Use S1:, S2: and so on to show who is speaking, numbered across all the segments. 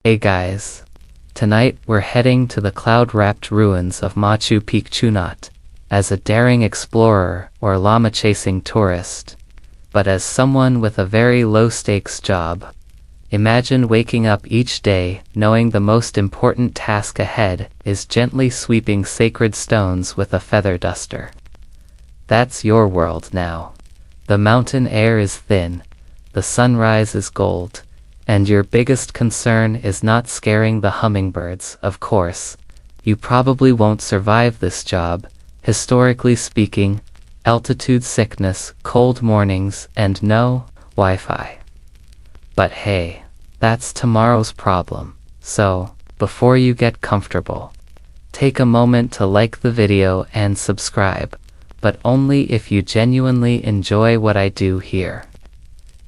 S1: Hey guys, tonight we're heading to the cloud-wrapped ruins of Machu Picchu, not as a daring explorer or llama-chasing tourist, but as someone with a very low-stakes job. Imagine waking up each day knowing the most important task ahead is gently sweeping sacred stones with a feather duster. That's your world now. The mountain air is thin, the sunrise is gold, and your biggest concern is not scaring the hummingbirds, of course. You probably won't survive this job, historically speaking, altitude sickness, cold mornings, and no Wi-Fi. But hey, that's tomorrow's problem. So, before you get comfortable, take a moment to like the video and subscribe, but only if you genuinely enjoy what I do here.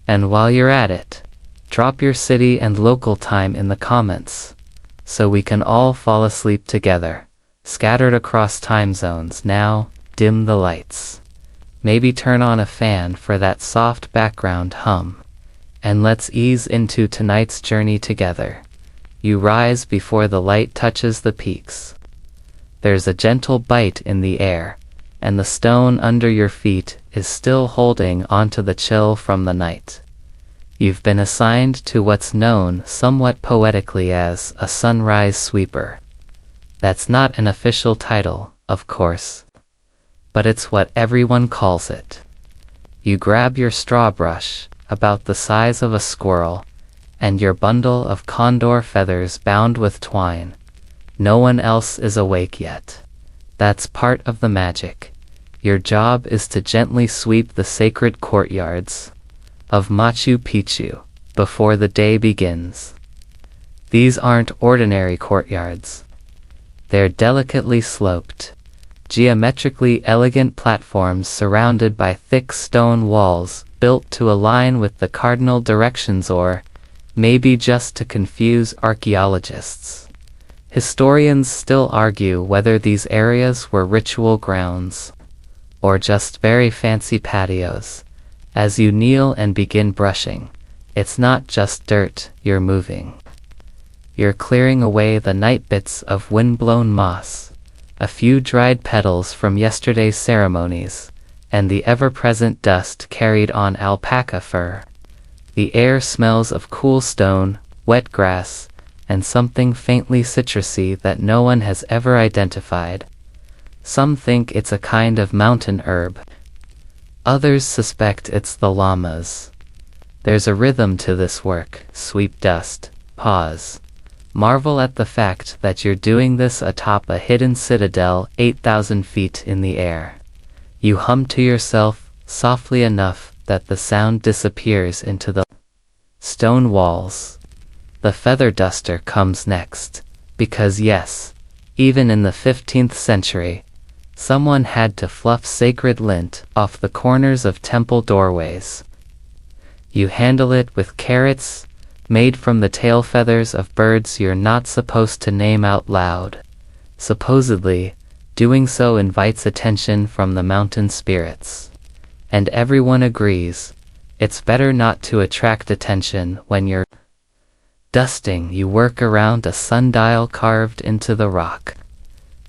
S1: And while you're at it, drop your city and local time in the comments, so we can all fall asleep together, scattered across time zones. Now, dim the lights. Maybe turn on a fan for that soft background hum. And let's ease into tonight's journey together. You rise before the light touches the peaks. There's a gentle bite in the air, and the stone under your feet is still holding onto the chill from the night. You've been assigned to what's known somewhat poetically as a sunrise sweeper. That's not an official title, of course, but it's what everyone calls it. You grab your straw brush, about the size of a squirrel, and your bundle of condor feathers bound with twine. No one else is awake yet. That's part of the magic. Your job is to gently sweep the sacred courtyards of Machu Picchu before the day begins. These aren't ordinary courtyards. They're delicately sloped, geometrically elegant platforms surrounded by thick stone walls built to align with the cardinal directions, or maybe just to confuse archaeologists. Historians still argue whether these areas were ritual grounds or just very fancy patios. As you kneel and begin brushing, it's not just dirt you're moving. You're clearing away the night bits of wind-blown moss, a few dried petals from yesterday's ceremonies, and the ever-present dust carried on alpaca fur. The air smells of cool stone, wet grass, and something faintly citrusy that no one has ever identified. Some think it's a kind of mountain herb. Others suspect it's the llamas. There's a rhythm to this work. Sweep dust, pause. Marvel at the fact that you're doing this atop a hidden citadel 8,000 feet in the air. You hum to yourself, softly enough that the sound disappears into the stone walls. The feather duster comes next, because yes, even in the 15th century, someone had to fluff sacred lint off the corners of temple doorways. You handle it with carrots, made from the tail feathers of birds you're not supposed to name out loud. Supposedly, doing so invites attention from the mountain spirits. And everyone agrees, it's better not to attract attention when you're dusting. You work around a sundial carved into the rock,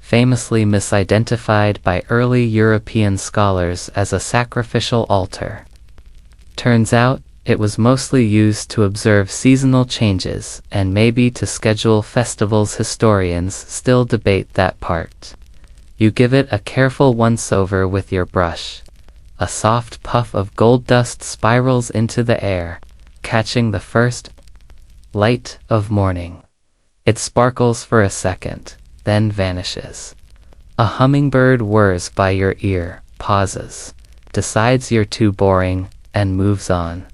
S1: famously misidentified by early European scholars as a sacrificial altar. Turns out, it was mostly used to observe seasonal changes and maybe to schedule festivals. Historians still debate that part. You give it a careful once-over with your brush. A soft puff of gold dust spirals into the air, catching the first light of morning. It sparkles for a second, then vanishes. A hummingbird whirs by your ear, pauses, decides you're too boring, and moves on.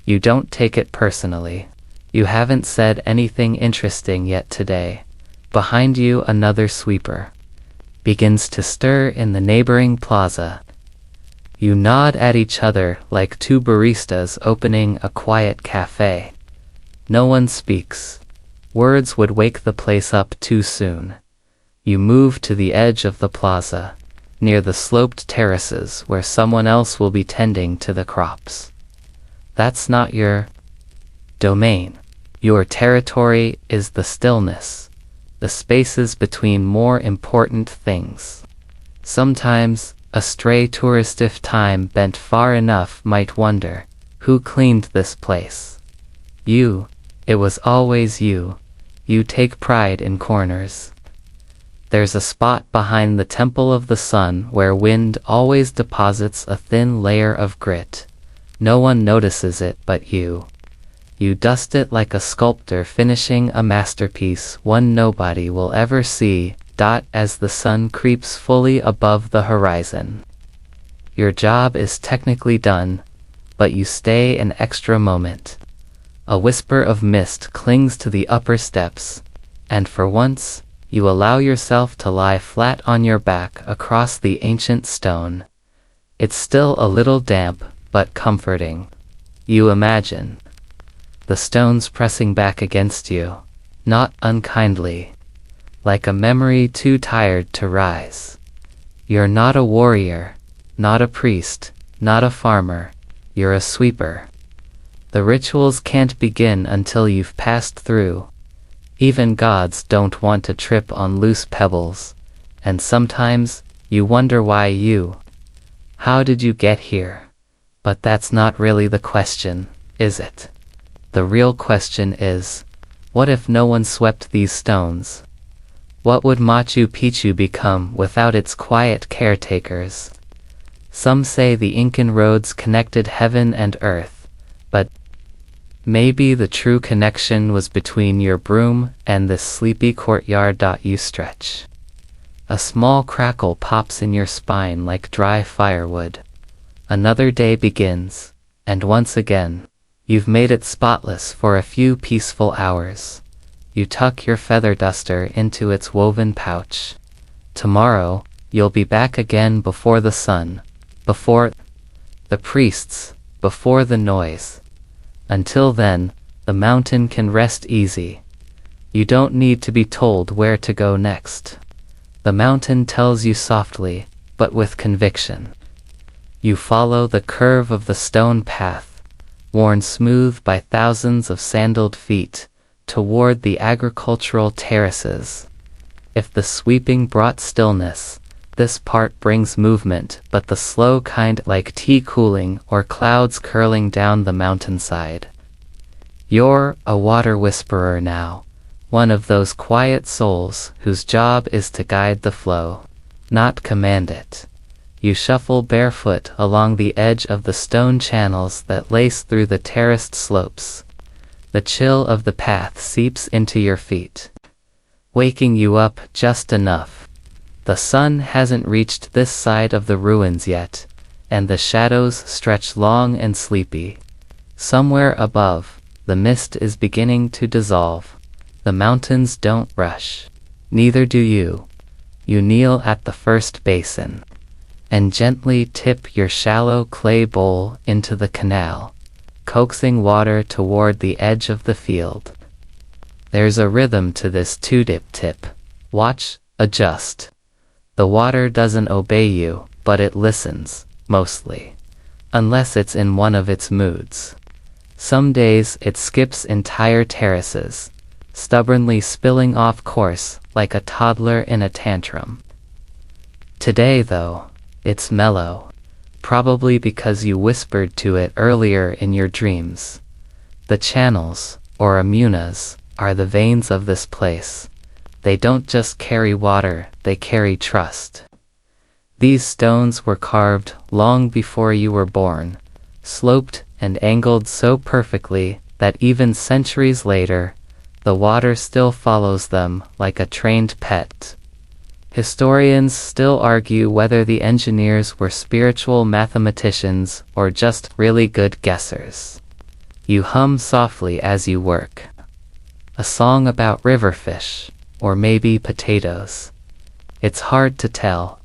S1: You don't take it personally. You haven't said anything interesting yet today. Behind you, another sweeper begins to stir in the neighboring plaza. You nod at each other like two baristas opening a quiet cafe. No one speaks. Words would wake the place up too soon. You move to the edge of the plaza, near the sloped terraces where someone else will be tending to the crops. That's not your domain. Your territory is the stillness, the spaces between more important things. Sometimes, a stray tourist, if time bent far enough, might wonder, who cleaned this place? You. It was always you. You take pride in corners. There's a spot behind the Temple of the Sun where wind always deposits a thin layer of grit. No one notices it but you. You dust it like a sculptor finishing a masterpiece one nobody will ever see, as the sun creeps fully above the horizon. Your job is technically done, but you stay an extra moment. A whisper of mist clings to the upper steps, and for once, you allow yourself to lie flat on your back across the ancient stone. It's still a little damp, but comforting. You imagine the stones pressing back against you, not unkindly, like a memory too tired to rise. You're not a warrior, not a priest, not a farmer, you're a sweeper. The rituals can't begin until you've passed through. Even gods don't want to trip on loose pebbles, and sometimes you wonder why you. How did you get here? But that's not really the question, is it? The real question is, what if no one swept these stones? What would Machu Picchu become without its quiet caretakers? Some say the Incan roads connected heaven and earth, but maybe the true connection was between your broom and this sleepy courtyard. You stretch. A small crackle pops in your spine like dry firewood. Another day begins, and once again, you've made it spotless for a few peaceful hours. You tuck your feather duster into its woven pouch. Tomorrow, you'll be back again before the sun, before the priests, before the noise. Until then, the mountain can rest easy. You don't need to be told where to go next. The mountain tells you softly, but with conviction. You follow the curve of the stone path, worn smooth by thousands of sandaled feet, toward the agricultural terraces. If the sweeping brought stillness, this part brings movement, but the slow kind, like tea cooling or clouds curling down the mountainside. You're a water whisperer now, one of those quiet souls whose job is to guide the flow, not command it. You shuffle barefoot along the edge of the stone channels that lace through the terraced slopes. The chill of the path seeps into your feet, waking you up just enough. The sun hasn't reached this side of the ruins yet, and the shadows stretch long and sleepy. Somewhere above, the mist is beginning to dissolve. The mountains don't rush. Neither do you. You kneel at the first basin and gently tip your shallow clay bowl into the canal, coaxing water toward the edge of the field. There's a rhythm to this two-dip tip. Watch, adjust. The water doesn't obey you, but it listens, mostly. Unless it's in one of its moods. Some days it skips entire terraces, stubbornly spilling off course like a toddler in a tantrum. Today, though, it's mellow, probably because you whispered to it earlier in your dreams. The channels, or amunas, are the veins of this place. They don't just carry water, they carry trust. These stones were carved long before you were born, sloped and angled so perfectly that even centuries later, the water still follows them like a trained pet. Historians still argue whether the engineers were spiritual mathematicians or just really good guessers. You hum softly as you work. A song about riverfish, or maybe potatoes. It's hard to tell.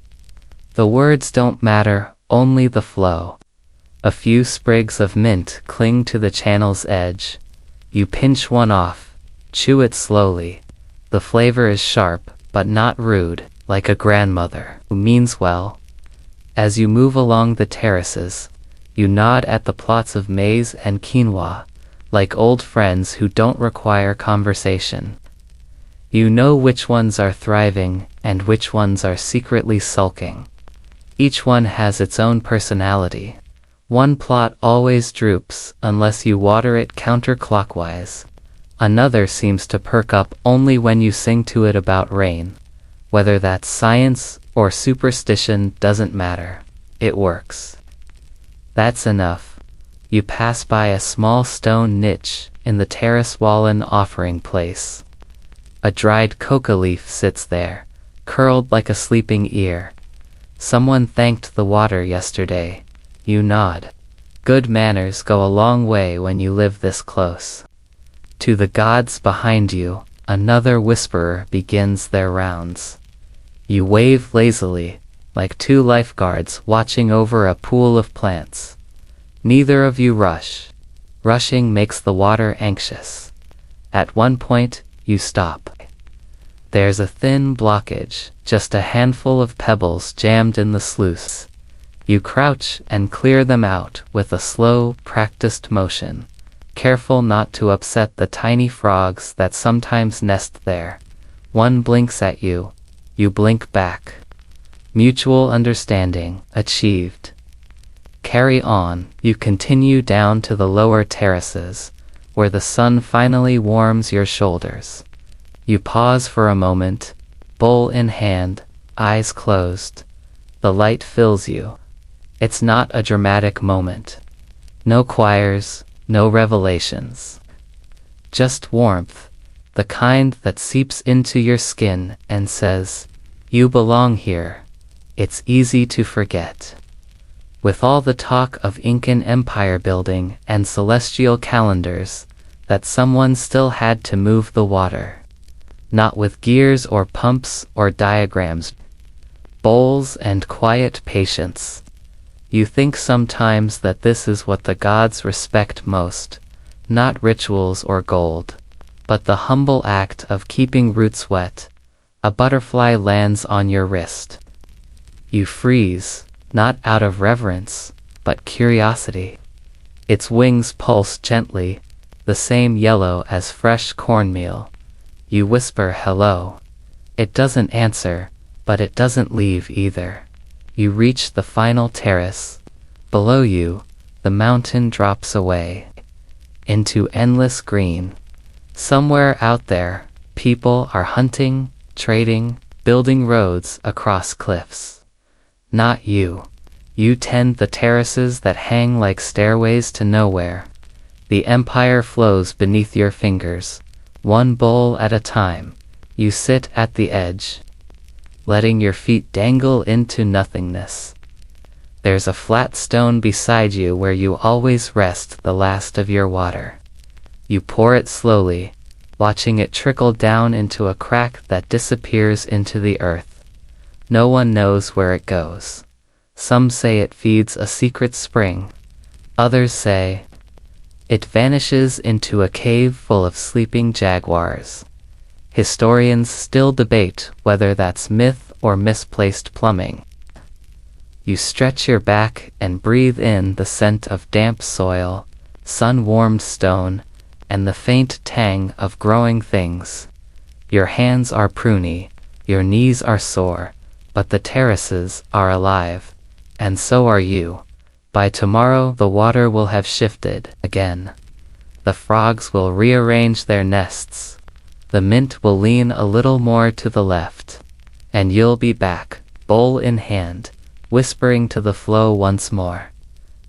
S1: The words don't matter, only the flow. A few sprigs of mint cling to the channel's edge. You pinch one off, chew it slowly. The flavor is sharp, but not rude, like a grandmother who means well. As you move along the terraces, you nod at the plots of maize and quinoa, like old friends who don't require conversation. You know which ones are thriving and which ones are secretly sulking. Each one has its own personality. One plot always droops unless you water it counterclockwise. Another seems to perk up only when you sing to it about rain. Whether that's science or superstition doesn't matter. It works. That's enough. You pass by a small stone niche in the terrace wallen offering place. A dried coca leaf sits there, curled like a sleeping ear. Someone thanked the water yesterday. You nod. Good manners go a long way when you live this close. To the gods behind you, another whisperer begins their rounds. You wave lazily, like two lifeguards watching over a pool of plants. Neither of you rush. Rushing makes the water anxious. At one point, you stop. There's a thin blockage, just a handful of pebbles jammed in the sluice. You crouch and clear them out with a slow, practiced motion, careful not to upset the tiny frogs that sometimes nest there. One blinks at you, you blink back. Mutual understanding achieved. Carry on, you continue down to the lower terraces, where the sun finally warms your shoulders. You pause for a moment, bowl in hand, eyes closed. The light fills you. It's not a dramatic moment. No choirs, no revelations. Just warmth, the kind that seeps into your skin and says, "You belong here." It's easy to forget. With all the talk of Incan empire building and celestial calendars, that someone still had to move the water. Not with gears or pumps or diagrams. Bowls and quiet patience. You think sometimes that this is what the gods respect most, not rituals or gold, but the humble act of keeping roots wet. A butterfly lands on your wrist. You freeze, not out of reverence, but curiosity. Its wings pulse gently, the same yellow as fresh cornmeal. You whisper hello. It doesn't answer, but it doesn't leave either. You reach the final terrace. Below you, the mountain drops away into endless green. Somewhere out there, people are hunting, trading, building roads across cliffs. Not you. You tend the terraces that hang like stairways to nowhere. The empire flows beneath your fingers. One bowl at a time, you sit at the edge, letting your feet dangle into nothingness. There's a flat stone beside you where you always rest the last of your water. You pour it slowly, watching it trickle down into a crack that disappears into the earth. No one knows where it goes. Some say it feeds a secret spring. Others say it vanishes into a cave full of sleeping jaguars. Historians still debate whether that's myth or misplaced plumbing. You stretch your back and breathe in the scent of damp soil, sun-warmed stone, and the faint tang of growing things. Your hands are pruny, your knees are sore, but the terraces are alive, and so are you. By tomorrow the water will have shifted again. The frogs will rearrange their nests. The mint will lean a little more to the left. And you'll be back, bowl in hand, whispering to the flow once more.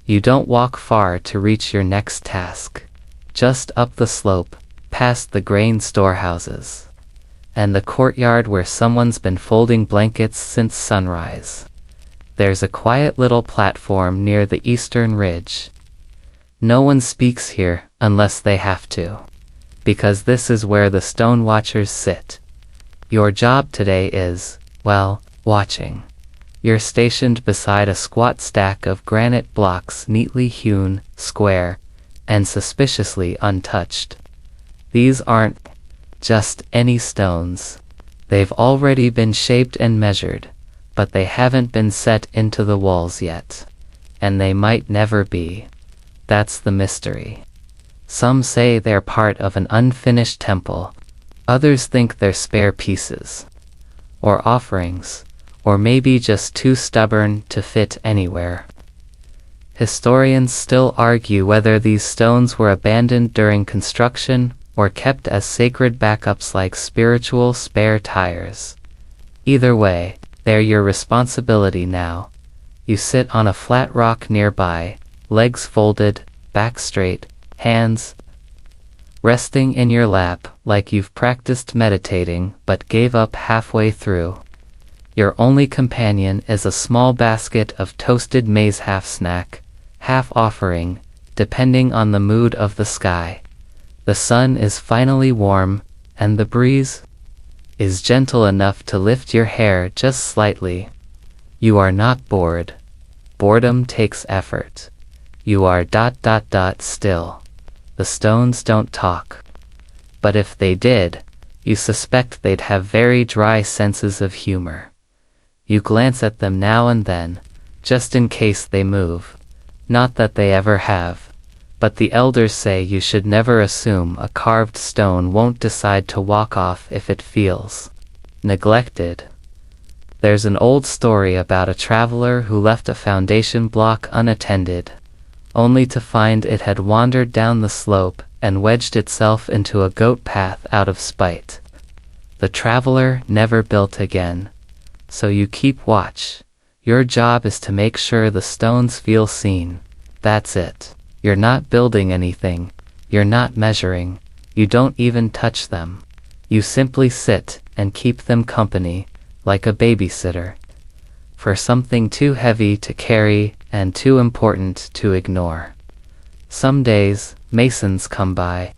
S1: You don't walk far to reach your next task. Just up the slope, past the grain storehouses. And the courtyard where someone's been folding blankets since sunrise. There's a quiet little platform near the eastern ridge. No one speaks here unless they have to, because this is where the stone watchers sit. Your job today is, well, watching. You're stationed beside a squat stack of granite blocks neatly hewn, square, and suspiciously untouched. These aren't just any stones. They've already been shaped and measured, but they haven't been set into the walls yet. And they might never be. That's the mystery. Some say they're part of an unfinished temple. Others think they're spare pieces, or offerings, or maybe just too stubborn to fit anywhere. Historians still argue whether these stones were abandoned during construction or kept as sacred backups like spiritual spare tires. Either way, they're your responsibility now. You sit on a flat rock nearby, legs folded, back straight, hands resting in your lap like you've practiced meditating but gave up halfway through. Your only companion is a small basket of toasted maize, half snack, half offering, depending on the mood of the sky. The sun is finally warm, and the breeze is gentle enough to lift your hair just slightly. You are not bored. Boredom takes effort. You are still. The stones don't talk. But if they did, you suspect they'd have very dry senses of humor. You glance at them now and then, just in case they move. Not that they ever have. But the elders say you should never assume a carved stone won't decide to walk off if it feels neglected. There's an old story about a traveler who left a foundation block unattended, only to find it had wandered down the slope and wedged itself into a goat path out of spite. The traveler never built again. So you keep watch. Your job is to make sure the stones feel seen. That's it. You're not building anything. You're not measuring. You don't even touch them. You simply sit and keep them company, like a babysitter, for something too heavy to carry and too important to ignore. Some days, masons come by.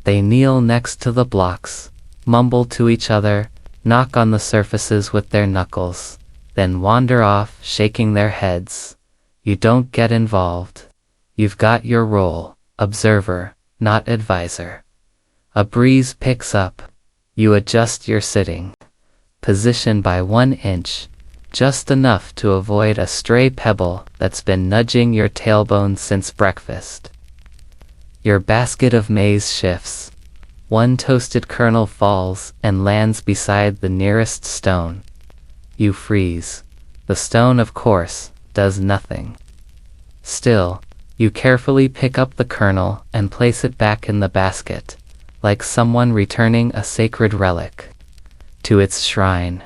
S1: They kneel next to the blocks, mumble to each other, knock on the surfaces with their knuckles, then wander off shaking their heads. You don't get involved. You've got your role, observer, not advisor. A breeze picks up. You adjust your sitting position by 1 inch, just enough to avoid a stray pebble that's been nudging your tailbone since breakfast. Your basket of maize shifts. One toasted kernel falls and lands beside the nearest stone. You freeze. The stone, of course, does nothing. Still, you carefully pick up the kernel and place it back in the basket, like someone returning a sacred relic to its shrine.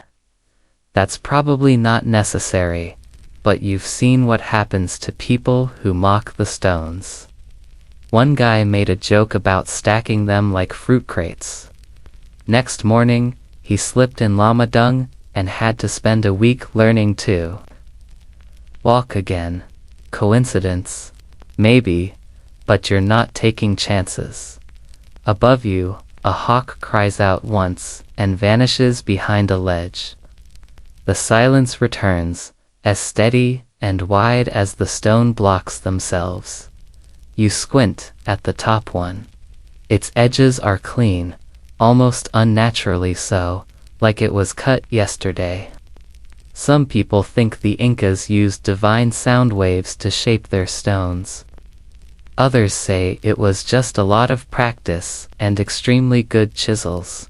S1: That's probably not necessary, but you've seen what happens to people who mock the stones. One guy made a joke about stacking them like fruit crates. Next morning, he slipped in llama dung and had to spend a week learning to walk again. Coincidence? Maybe, but you're not taking chances. Above you, a hawk cries out once and vanishes behind a ledge. The silence returns, as steady and wide as the stone blocks themselves. You squint at the top one. Its edges are clean, almost unnaturally so, like it was cut yesterday. Some people think the Incas used divine sound waves to shape their stones. Others say it was just a lot of practice and extremely good chisels.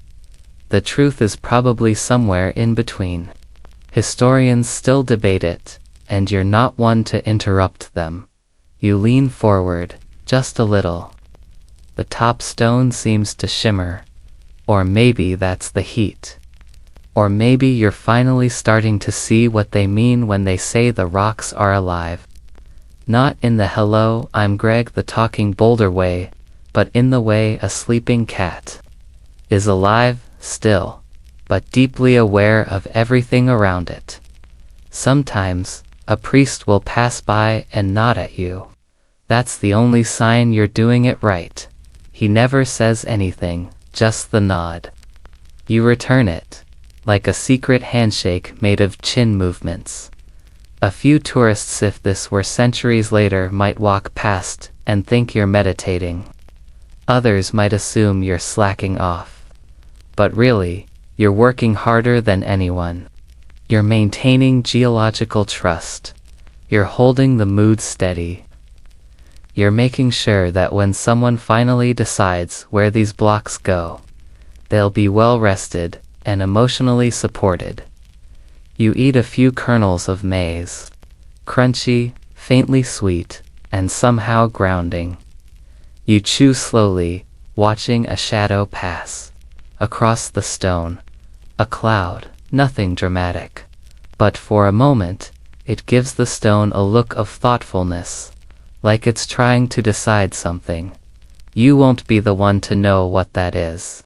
S1: The truth is probably somewhere in between. Historians still debate it, and you're not one to interrupt them. You lean forward, just a little. The top stone seems to shimmer. Or maybe that's the heat. Or maybe you're finally starting to see what they mean when they say the rocks are alive. Not in the "hello, I'm Greg the talking boulder" way, but in the way a sleeping cat is alive, still, but deeply aware of everything around it. Sometimes, a priest will pass by and nod at you. That's the only sign you're doing it right. He never says anything, just the nod. You return it, like a secret handshake made of chin movements. A few tourists, if this were centuries later, might walk past and think you're meditating. Others might assume you're slacking off. But really, you're working harder than anyone. You're maintaining geological trust. You're holding the mood steady. You're making sure that when someone finally decides where these blocks go, they'll be well rested and emotionally supported. You eat a few kernels of maize, crunchy, faintly sweet, and somehow grounding. You chew slowly, watching a shadow pass across the stone, a cloud, nothing dramatic, but for a moment, it gives the stone a look of thoughtfulness, like it's trying to decide something. You won't be the one to know what that is.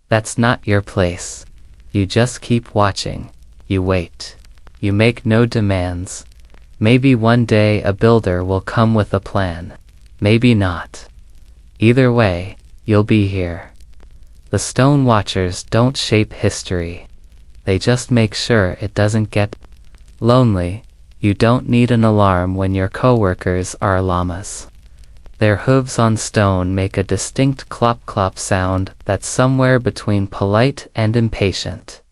S1: That's not your place. You just keep watching. You wait. You make no demands. Maybe one day a builder will come with a plan. Maybe not. Either way, you'll be here. The stone watchers don't shape history. They just make sure it doesn't get lonely. You don't need an alarm when your coworkers are llamas. Their hooves on stone make a distinct clop-clop sound that's somewhere between polite and impatient.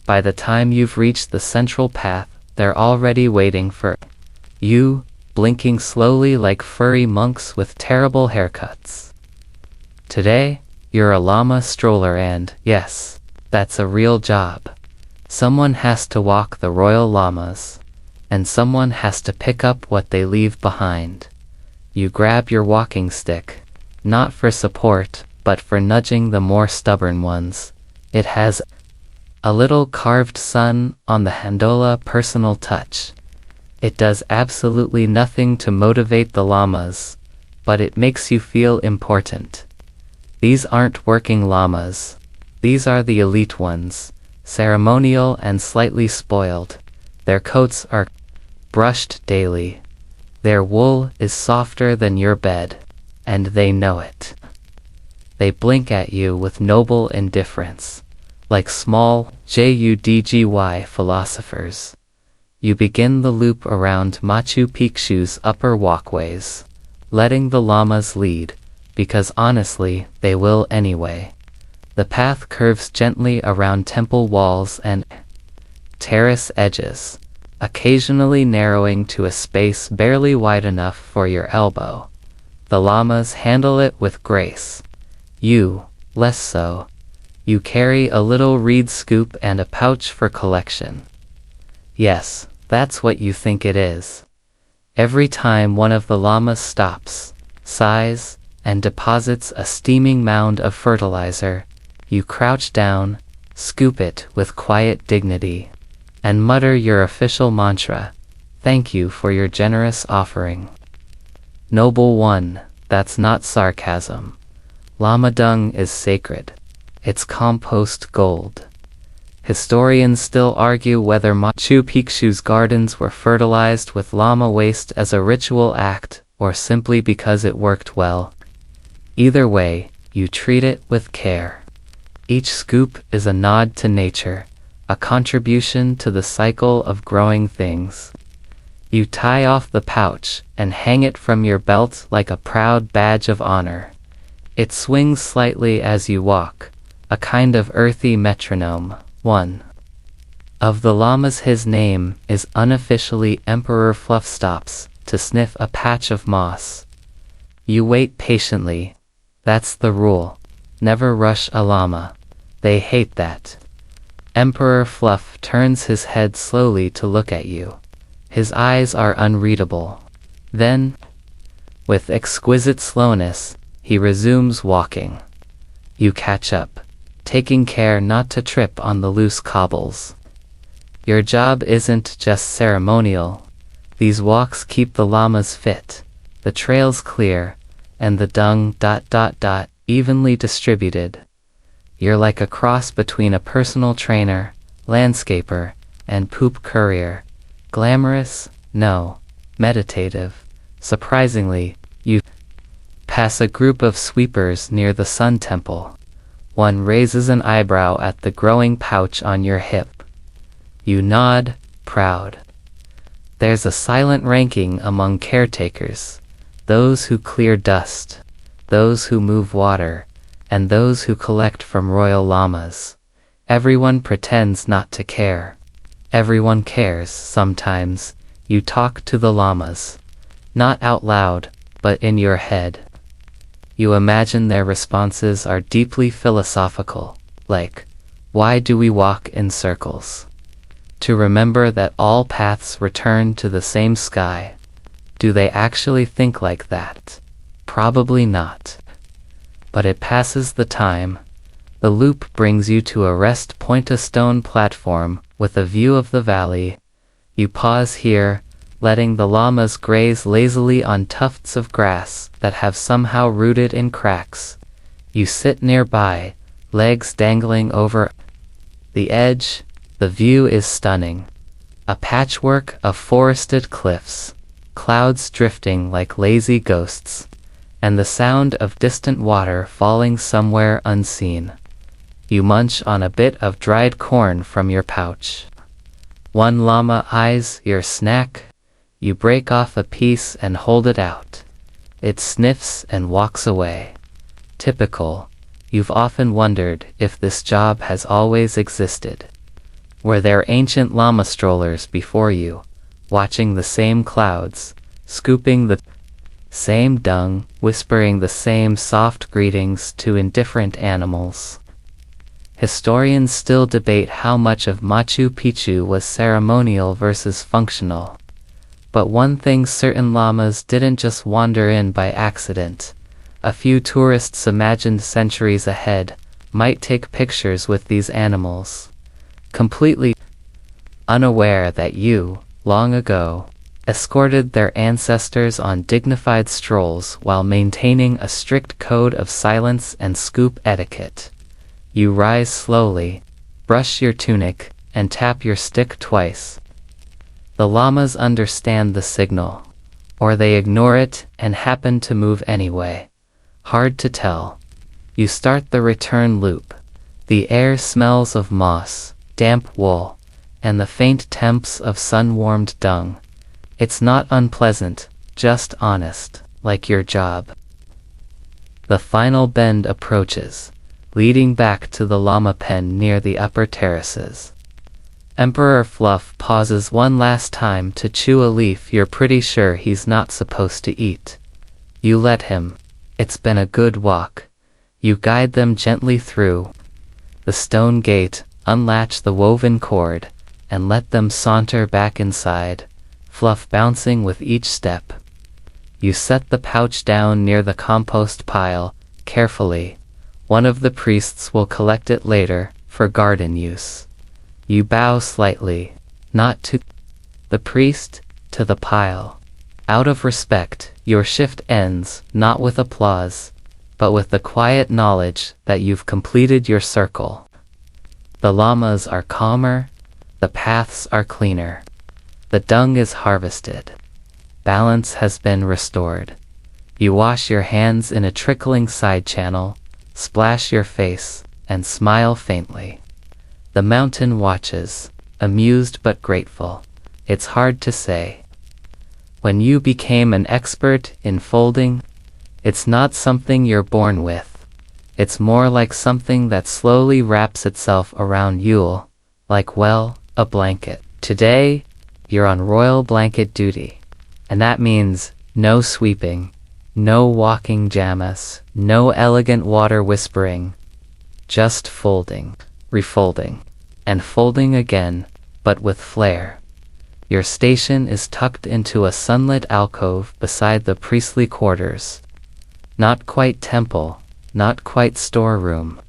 S1: By the time you've reached the central path, they're already waiting for you, blinking slowly like furry monks with terrible haircuts. Today, you're a llama stroller and, yes, that's a real job. Someone has to walk the royal llamas, and someone has to pick up what they leave behind. You grab your walking stick, not for support, but for nudging the more stubborn ones. It has a little carved sun on the handle, personal touch. It does absolutely nothing to motivate the llamas, but it makes you feel important. These aren't working llamas. These are the elite ones, ceremonial and slightly spoiled. Their coats are brushed daily. Their wool is softer than your bed, and they know it. They blink at you with noble indifference, like small, judgy philosophers. You begin the loop around Machu Picchu's upper walkways, letting the llamas lead, because honestly, they will anyway. The path curves gently around temple walls and terrace edges, occasionally narrowing to a space barely wide enough for your elbow. The llamas handle it with grace. You, less so. You carry a little reed scoop and a pouch for collection. Yes, that's what you think it is. Every time one of the llamas stops, sighs, and deposits a steaming mound of fertilizer, you crouch down, scoop it with quiet dignity, and mutter your official mantra, "Thank you for your generous offering." Noble one, that's not sarcasm. Llama dung is sacred. It's compost gold. Historians still argue whether Machu Picchu's gardens were fertilized with llama waste as a ritual act, or simply because it worked well. Either way, you treat it with care. Each scoop is a nod to nature, a contribution to the cycle of growing things. You tie off the pouch and hang it from your belt like a proud badge of honor. It swings slightly as you walk, a kind of earthy metronome. One of the llamas, his name is unofficially Emperor Fluffstops, to sniff a patch of moss. You wait patiently. That's the rule. Never rush a llama. They hate that. Emperor Fluff turns his head slowly to look at you. His eyes are unreadable. Then, with exquisite slowness, he resumes walking. You catch up, taking care not to trip on the loose cobbles. Your job isn't just ceremonial. These walks keep the llamas fit, the trails clear, and the dung evenly distributed. You're like a cross between a personal trainer, landscaper, and poop courier. Glamorous? No. Meditative. Surprisingly, you pass a group of sweepers near the Sun Temple. One raises an eyebrow at the growing pouch on your hip. You nod, proud. There's a silent ranking among caretakers. Those who clear dust, those who move water, and those who collect from royal llamas. Everyone pretends not to care. Everyone cares sometimes. You talk to the llamas. Not out loud, but in your head. You imagine their responses are deeply philosophical, like, why do we walk in circles? To remember that all paths return to the same sky. Do they actually think like that? Probably not. But it passes the time. The loop brings you to a rest point, a stone platform with a view of the valley. You pause here, letting the llamas graze lazily on tufts of grass that have somehow rooted in cracks. You sit nearby, legs dangling over the edge. The view is stunning. A patchwork of forested cliffs, clouds drifting like lazy ghosts, and the sound of distant water falling somewhere unseen. You munch on a bit of dried corn from your pouch. One llama eyes your snack. You break off a piece and hold it out. It sniffs and walks away. Typical. You've often wondered if this job has always existed. Were there ancient llama strollers before you, watching the same clouds, scooping the same dung, whispering the same soft greetings to indifferent animals? Historians still debate how much of Machu Picchu was ceremonial versus functional. But one thing's certain, llamas didn't just wander in by accident. A few tourists imagined centuries ahead might take pictures with these animals, completely unaware that you, long ago, escorted their ancestors on dignified strolls while maintaining a strict code of silence and scoop etiquette. You rise slowly, brush your tunic, and tap your stick twice. The llamas understand the signal, or they ignore it and happen to move anyway. Hard to tell. You start the return loop. The air smells of moss, damp wool, and the faint temps of sun-warmed dung. It's not unpleasant, just honest, like your job. The final bend approaches, leading back to the llama pen near the upper terraces. Emperor Fluff pauses one last time to chew a leaf you're pretty sure he's not supposed to eat. You let him. It's been a good walk. You guide them gently through the stone gate, unlatch the woven cord, and let them saunter back inside, Fluff bouncing with each step. You set the pouch down near the compost pile, carefully. One of the priests will collect it later, for garden use. You bow slightly, not to the priest, to the pile. Out of respect, your shift ends, not with applause, but with the quiet knowledge that you've completed your circle. The llamas are calmer, the paths are cleaner. The dung is harvested. Balance has been restored. You wash your hands in a trickling side channel, splash your face, and smile faintly. The mountain watches, amused but grateful. It's hard to say. When you became an expert in folding, it's not something you're born with. It's more like something that slowly wraps itself around you, like, well, a blanket. Today, you're on royal blanket duty. And that means no sweeping, no walking jammas, no elegant water whispering. Just folding, refolding, and folding again, but with flair. Your station is tucked into a sunlit alcove beside the priestly quarters. Not quite temple, not quite storeroom.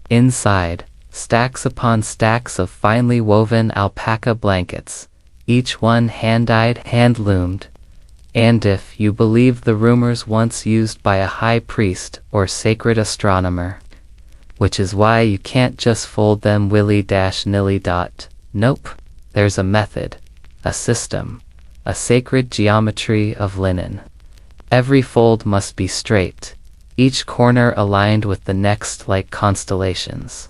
S1: Inside, stacks upon stacks of finely woven alpaca blankets, each one hand-dyed, hand-loomed. And if you believe the rumors once used by a high priest or sacred astronomer. Which is why you can't just fold them willy-nilly. Nope, there's a method, a system, a sacred geometry of linen. Every fold must be straight, each corner aligned with the next like constellations.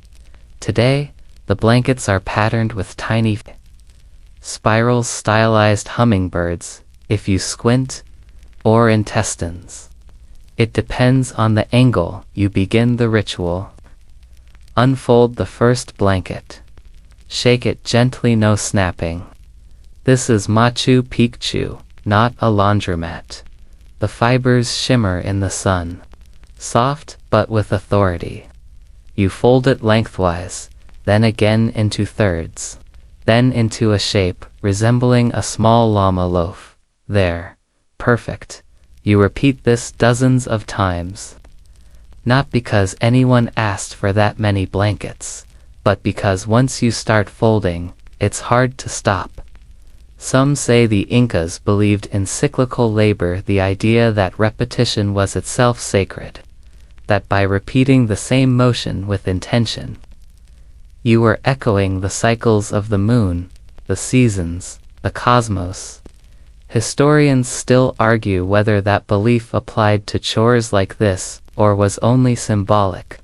S1: Today, the blankets are patterned with tiny spirals, stylized hummingbirds, if you squint, or intestines. It depends on the angle you begin the ritual. Unfold the first blanket. Shake it gently, no snapping. This is Machu Picchu, not a laundromat. The fibers shimmer in the sun. Soft, but with authority. You fold it lengthwise, then again into thirds, then into a shape resembling a small llama loaf. There. Perfect. You repeat this dozens of times. Not because anyone asked for that many blankets, but because once you start folding, it's hard to stop. Some say the Incas believed in cyclical labor, the idea that repetition was itself sacred, that by repeating the same motion with intention, you were echoing the cycles of the moon, the seasons, the cosmos. Historians still argue whether that belief applied to chores like this, or was only symbolic.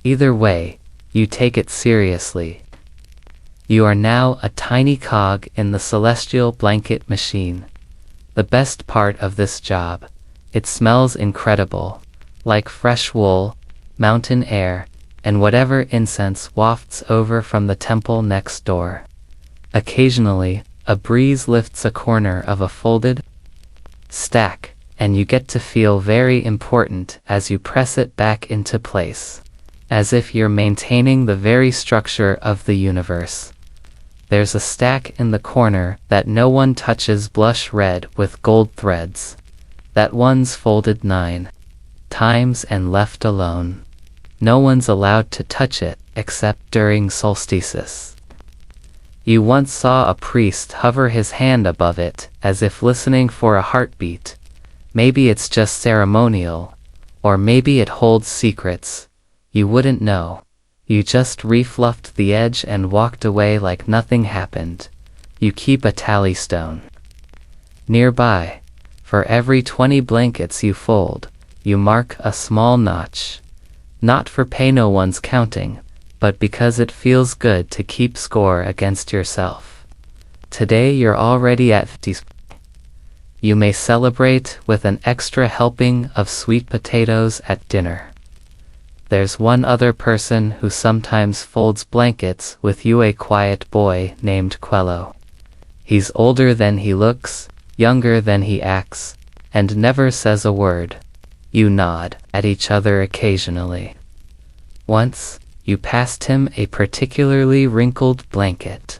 S1: Either way, you take it seriously. You are now a tiny cog in the celestial blanket machine. The best part of this job, it smells incredible, like fresh wool, mountain air, and whatever incense wafts over from the temple next door. Occasionally, a breeze lifts a corner of a folded stack, and you get to feel very important as you press it back into place, as if you're maintaining the very structure of the universe. There's a stack in the corner that no one touches, blush red with gold threads. That one's folded 9 times and left alone. No one's allowed to touch it except during solstices. You once saw a priest hover his hand above it as if listening for a heartbeat. Maybe it's just ceremonial, or maybe it holds secrets. You wouldn't know. You just refluffed the edge and walked away like nothing happened. You keep a tally stone nearby. For every 20 blankets you fold, you mark a small notch. Not for pay, no one's counting, but because it feels good to keep score against yourself. Today you're already at 50. You may celebrate with an extra helping of sweet potatoes at dinner. There's one other person who sometimes folds blankets with you, a quiet boy named Quello. He's older than he looks, younger than he acts, and never says a word. You nod at each other occasionally. Once, you passed him a particularly wrinkled blanket.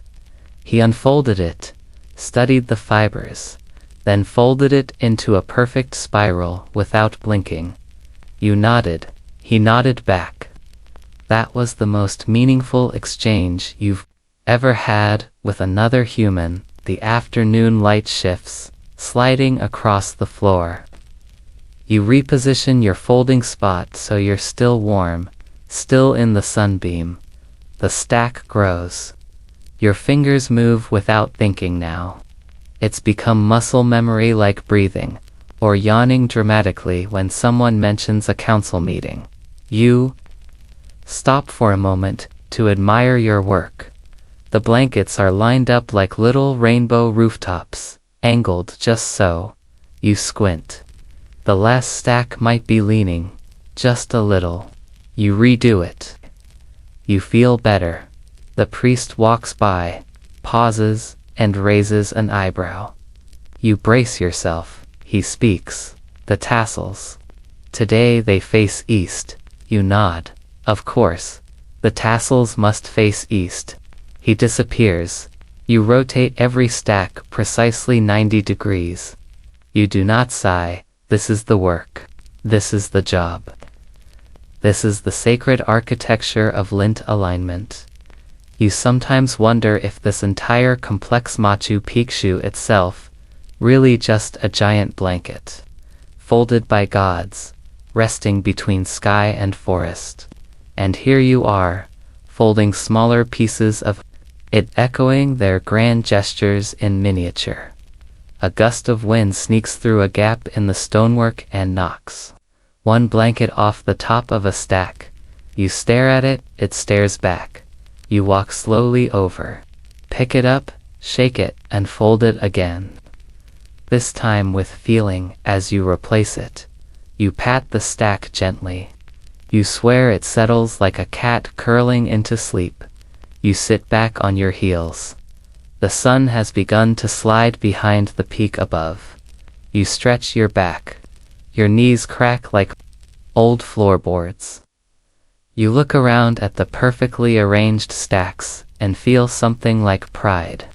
S1: He unfolded it, studied the fibers, then folded it into a perfect spiral without blinking. You nodded. He nodded back. That was the most meaningful exchange you've ever had with another human. The afternoon light shifts, sliding across the floor. You reposition your folding spot so you're still warm, still in the sunbeam. The stack grows. Your fingers move without thinking now. It's become muscle memory, like breathing, or yawning dramatically when someone mentions a council meeting. You stop for a moment to admire your work. The blankets are lined up like little rainbow rooftops, angled just so. You squint. The last stack might be leaning, just a little. You redo it. You feel better. The priest walks by, pauses, and raises an eyebrow. You brace yourself. He speaks. The tassels. Today they face east. You nod. Of course. The tassels must face east. He disappears. You rotate every stack precisely 90 degrees. You do not sigh. This is the work. This is the job. This is the sacred architecture of lint alignment. You sometimes wonder if this entire complex Machu Picchu itself, really just a giant blanket, folded by gods, resting between sky and forest. And here you are, folding smaller pieces of it, echoing their grand gestures in miniature. A gust of wind sneaks through a gap in the stonework and knocks one blanket off the top of a stack. You stare at it, it stares back. You walk slowly over, pick it up, shake it, and fold it again. This time with feeling as you replace it. You pat the stack gently. You swear it settles like a cat curling into sleep. You sit back on your heels. The sun has begun to slide behind the peak above. You stretch your back. Your knees crack like old floorboards. You look around at the perfectly arranged stacks and feel something like pride.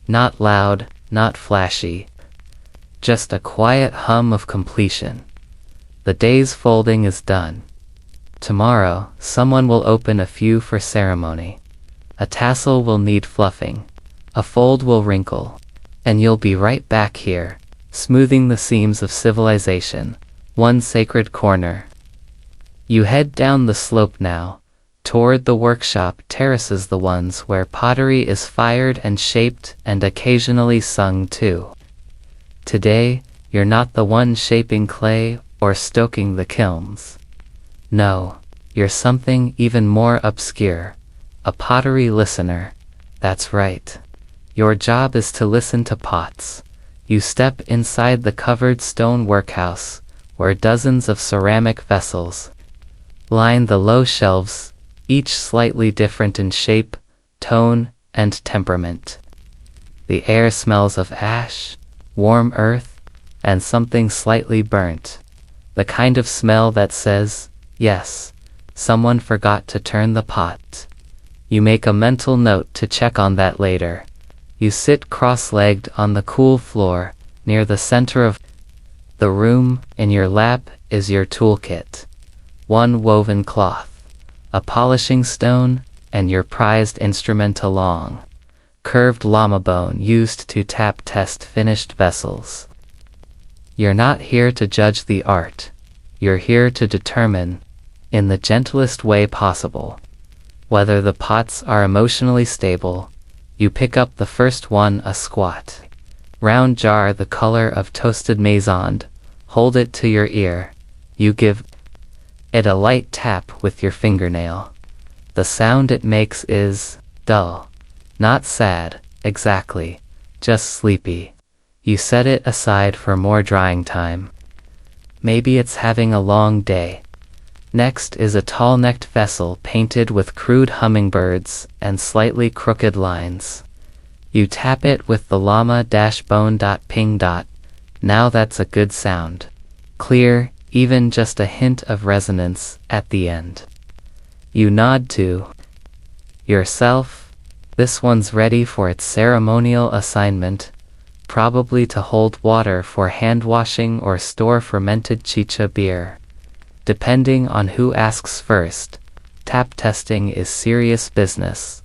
S1: Not loud, not flashy. Just a quiet hum of completion. The day's folding is done. Tomorrow, someone will open a few for ceremony. A tassel will need fluffing. A fold will wrinkle. And you'll be right back here, smoothing the seams of civilization, one sacred corner. You head down the slope now, toward the workshop terraces, the ones where pottery is fired and shaped and occasionally sung too. Today, you're not the one shaping clay or stoking the kilns. No, you're something even more obscure, a pottery listener. That's right. Your job is to listen to pots. You step inside the covered stone workhouse, where dozens of ceramic vessels line the low shelves, each slightly different in shape, tone, and temperament. The air smells of ash, warm earth, and something slightly burnt. The kind of smell that says, yes, someone forgot to turn the pot. You make a mental note to check on that later. You sit cross-legged on the cool floor, near the center of the room. In your lap is your toolkit. One woven cloth, a polishing stone, and your prized instrument, a long, curved llama bone used to tap test finished vessels. You're not here to judge the art. You're here to determine, in the gentlest way possible, whether the pots are emotionally stable. You pick up the first one, a squat, round jar the color of toasted maisonade. Hold it to your ear. You give it a light tap with your fingernail. The sound it makes is dull. Not sad, exactly. Just sleepy. You set it aside for more drying time. Maybe it's having a long day. Next is a tall-necked vessel painted with crude hummingbirds and slightly crooked lines. You tap it with the llama-bone.ping. Now that's a good sound. Clear, even just a hint of resonance at the end. You nod to yourself. This one's ready for its ceremonial assignment, probably to hold water for hand washing or store fermented chicha beer. Depending on who asks first, tap testing is serious business.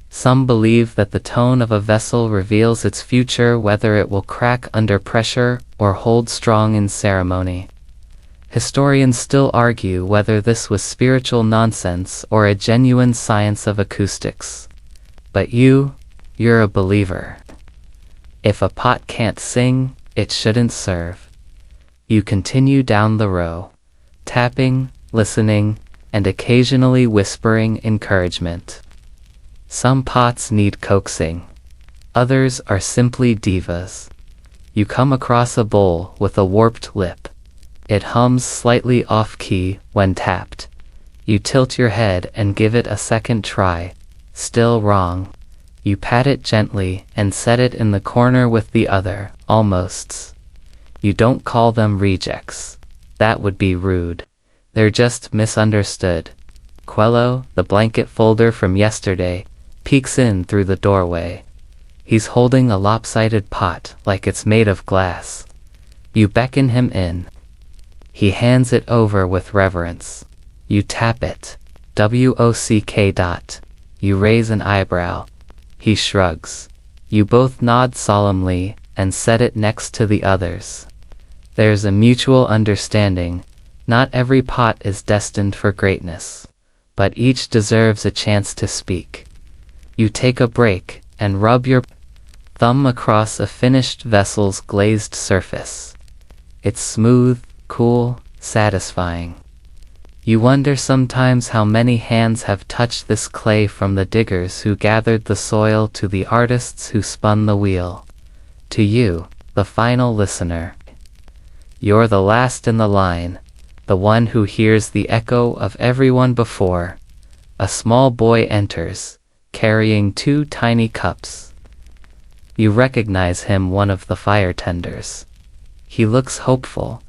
S1: Some believe that the tone of a vessel reveals its future, whether it will crack under pressure or hold strong in ceremony. Historians still argue whether this was spiritual nonsense or a genuine science of acoustics. But you're a believer. If a pot can't sing, it shouldn't serve. You continue down the row, tapping, listening, and occasionally whispering encouragement. Some pots need coaxing. Others are simply divas. You come across a bowl with a warped lip. It hums slightly off-key when tapped. You tilt your head and give it a second try. Still wrong. You pat it gently and set it in the corner with the other almosts. You don't call them rejects. That would be rude. They're just misunderstood. Quello, the blanket folder from yesterday, peeks in through the doorway. He's holding a lopsided pot like it's made of glass. You beckon him in. He hands it over with reverence. You tap it. WOCK. You raise an eyebrow. He shrugs. You both nod solemnly and set it next to the others. There's a mutual understanding. Not every pot is destined for greatness, but each deserves a chance to speak. You take a break and rub your thumb across a finished vessel's glazed surface. It's smooth, cool, satisfying. You wonder sometimes how many hands have touched this clay, from the diggers who gathered the soil to the artists who spun the wheel. To you, the final listener. You're the last in the line, the one who hears the echo of everyone before. A small boy enters, carrying 2 tiny cups. You recognize him, one of the fire tenders. He looks hopeful.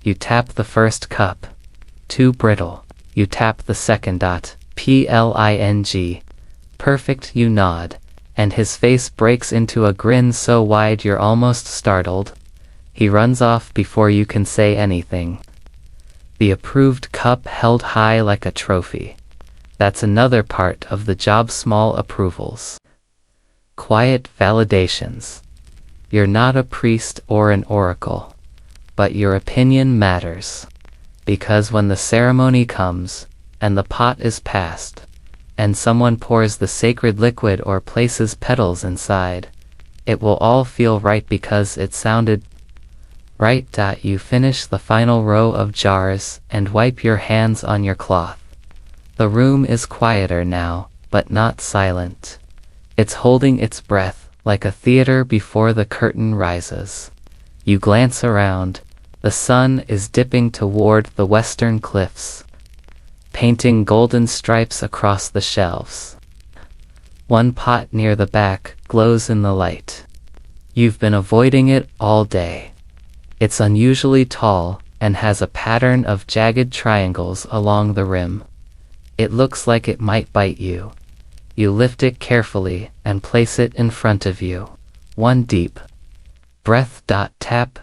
S1: You tap the first cup. Too brittle. You tap the second. Pling. Perfect. You nod, and his face breaks into a grin so wide you're almost startled. He runs off before you can say anything. The approved cup held high like a trophy. That's another part of the job. Small approvals. Quiet validations. You're not a priest or an oracle, but your opinion matters. Because when the ceremony comes, and the pot is passed, and someone pours the sacred liquid or places petals inside, it will all feel right because it sounded right. You finish the final row of jars and wipe your hands on your cloth. The room is quieter now, but not silent. It's holding its breath, like a theater before the curtain rises. You glance around. The sun is dipping toward the western cliffs, painting golden stripes across the shelves. One pot near the back glows in the light. You've been avoiding it all day. It's unusually tall and has a pattern of jagged triangles along the rim. It looks like it might bite you. You lift it carefully and place it in front of you. One deep breath. Tap.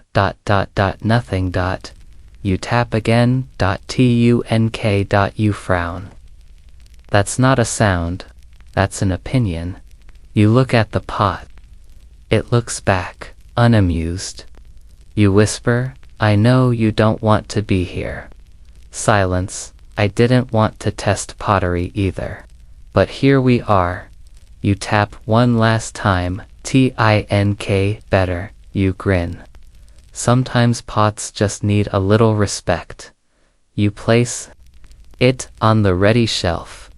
S1: Nothing. You tap again. Tunk. You frown. That's not a sound. That's an opinion. You look at the pot. It looks back, unamused. You whisper, I know you don't want to be here. Silence. I didn't want to test pottery either. But here we are. You tap one last time. Tink. Better. You grin. Sometimes pots just need a little respect. You place it on the ready shelf,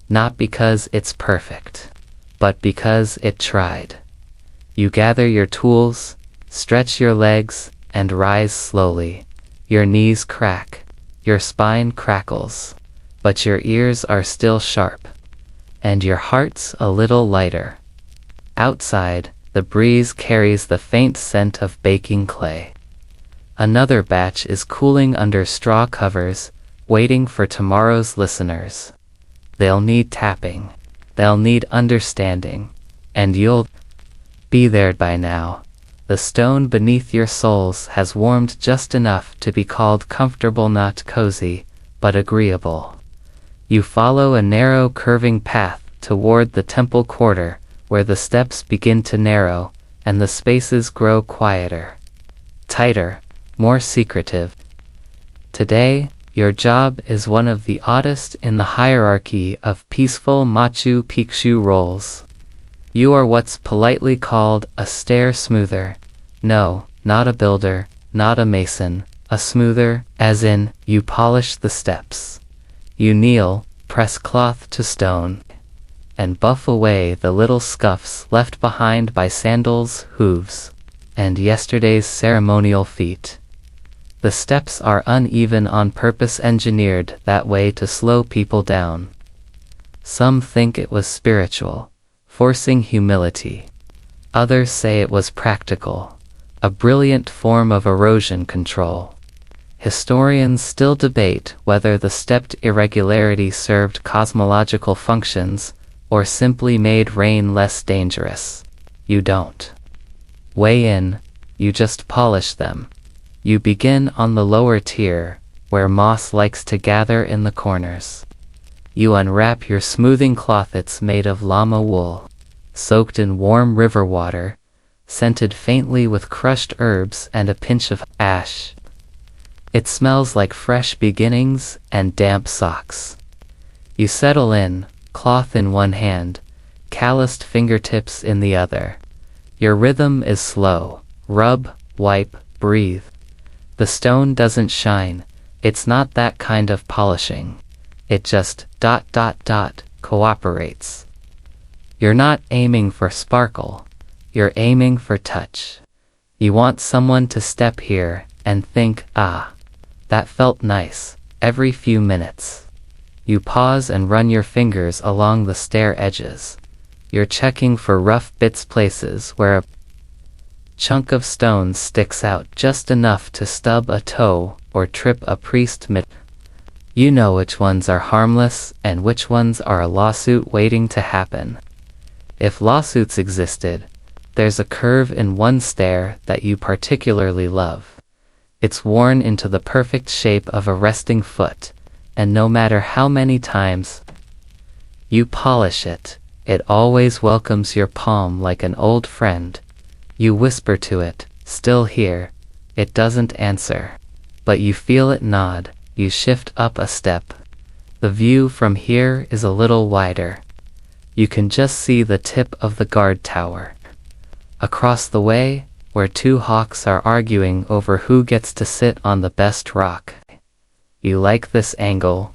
S1: not because it's perfect, but because it tried. You gather your tools, stretch your legs, and rise slowly. Your knees crack, your spine crackles, but your ears are still sharp, and your heart's a little lighter. Outside, the breeze carries the faint scent of baking clay. Another batch is cooling under straw covers, waiting for tomorrow's listeners. They'll need tapping. They'll need understanding. And you'll be there by now. The stone beneath your soles has warmed just enough to be called comfortable, not cozy, but agreeable. You follow a narrow curving path toward the temple quarter, where the steps begin to narrow, and the spaces grow quieter, tighter, more secretive. Today, your job is one of the oddest in the hierarchy of peaceful Machu Picchu roles. You are what's politely called a stair smoother. No, not a builder, not a mason, a smoother, as in, you polish the steps. You kneel, press cloth to stone, and buff away the little scuffs left behind by sandals, hooves, and yesterday's ceremonial feet. The steps are uneven on purpose, engineered that way to slow people down. Some think it was spiritual, forcing humility. Others say it was practical, a brilliant form of erosion control. Historians still debate whether the stepped irregularity served cosmological functions or simply made rain less dangerous. You don't weigh in, you just polish them. You begin on the lower tier, where moss likes to gather in the corners. You unwrap your smoothing cloth. It's made of llama wool, soaked in warm river water, scented faintly with crushed herbs and a pinch of ash. It smells like fresh beginnings and damp socks. You settle in, cloth in one hand, calloused fingertips in the other. Your rhythm is slow. Rub, wipe, breathe. The stone doesn't shine. It's not that kind of polishing. It just ... cooperates. You're not aiming for sparkle. You're aiming for touch. You want someone to step here and think, ah, that felt nice, every few minutes. You pause and run your fingers along the stair edges. You're checking for rough bits, places where a chunk of stone sticks out just enough to stub a toe or trip a priest mid. You know which ones are harmless and which ones are a lawsuit waiting to happen. If lawsuits existed, there's a curve in one stair that you particularly love. It's worn into the perfect shape of a resting foot, and no matter how many times you polish it, it always welcomes your palm like an old friend. You whisper to it, "Still here." It doesn't answer, but you feel it nod. You shift up a step. The view from here is a little wider. You can just see the tip of the guard tower. Across the way, where two hawks are arguing over who gets to sit on the best rock. You like this angle.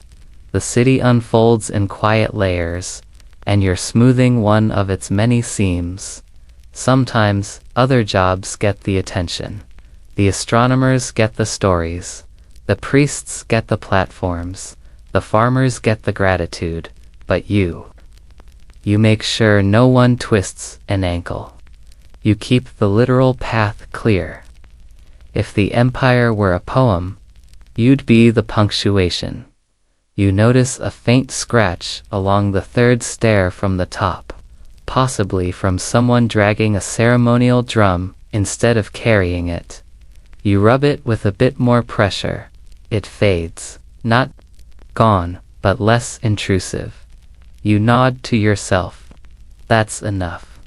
S1: The city unfolds in quiet layers, and you're smoothing one of its many seams. Sometimes, other jobs get the attention. The astronomers get the stories. The priests get the platforms. The farmers get the gratitude. But you make sure no one twists an ankle. You keep the literal path clear. If the empire were a poem, you'd be the punctuation. You notice a faint scratch along the third stair from the top, possibly from someone dragging a ceremonial drum instead of carrying it. You rub it with a bit more pressure. It fades, not gone, but less intrusive. You nod to yourself. That's enough.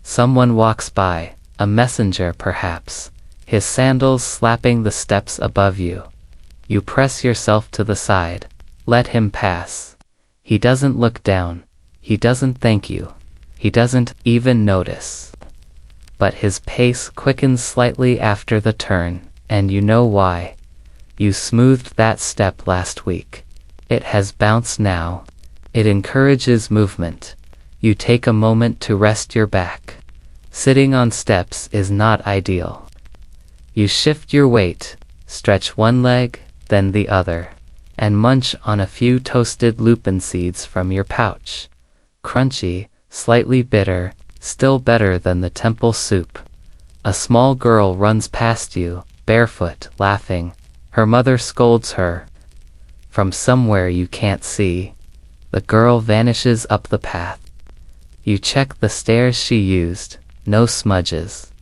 S1: Someone walks by, a messenger perhaps, his sandals slapping the steps above you. You press yourself to the side. Let him pass. He doesn't look down. He doesn't thank you. He doesn't even notice. But his pace quickens slightly after the turn, and you know why. You smoothed that step last week. It has bounce now. It encourages movement. You take a moment to rest your back. Sitting on steps is not ideal. You shift your weight, stretch one leg, then the other, and munch on a few toasted lupin seeds from your pouch. Crunchy, slightly bitter, still better than the temple soup. A small girl runs past you, barefoot, laughing. Her mother scolds her. From somewhere you can't see, the girl vanishes up the path. You check the stairs she used. No smudges.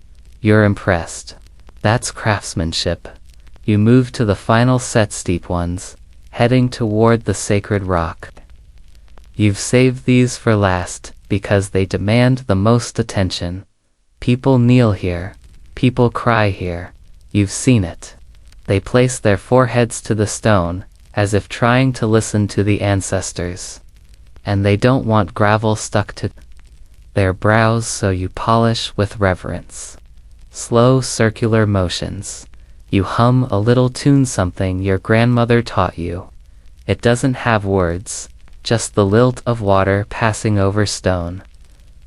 S1: You're impressed. That's craftsmanship. You move to the final set, steep ones, heading toward the sacred rock. You've saved these for last because they demand the most attention. People kneel here. People cry here. You've seen it. They place their foreheads to the stone, as if trying to listen to the ancestors. And they don't want gravel stuck to their brows, so you polish with reverence. Slow circular motions. You hum a little tune, something your grandmother taught you. It doesn't have words, just the lilt of water passing over stone.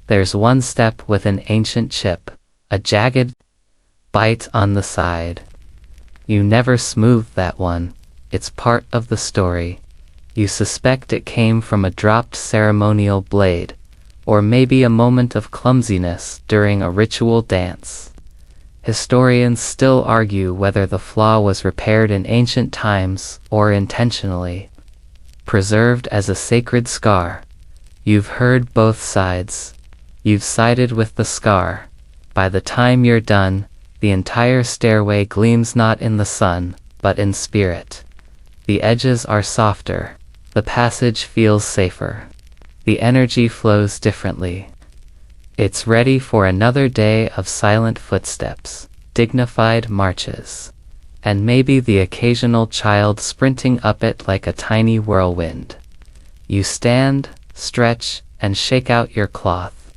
S1: There's one step with an ancient chip, a jagged bite on the side. You never smooth that one. It's part of the story. You suspect it came from a dropped ceremonial blade, or maybe a moment of clumsiness during a ritual dance. Historians still argue whether the flaw was repaired in ancient times or intentionally preserved as a sacred scar. You've heard both sides. You've sided with the scar. By the time you're done, the entire stairway gleams not in the sun, but in spirit. The edges are softer. The passage feels safer. The energy flows differently. It's ready for another day of silent footsteps, dignified marches, and maybe the occasional child sprinting up it like a tiny whirlwind. You stand, stretch, and shake out your cloth.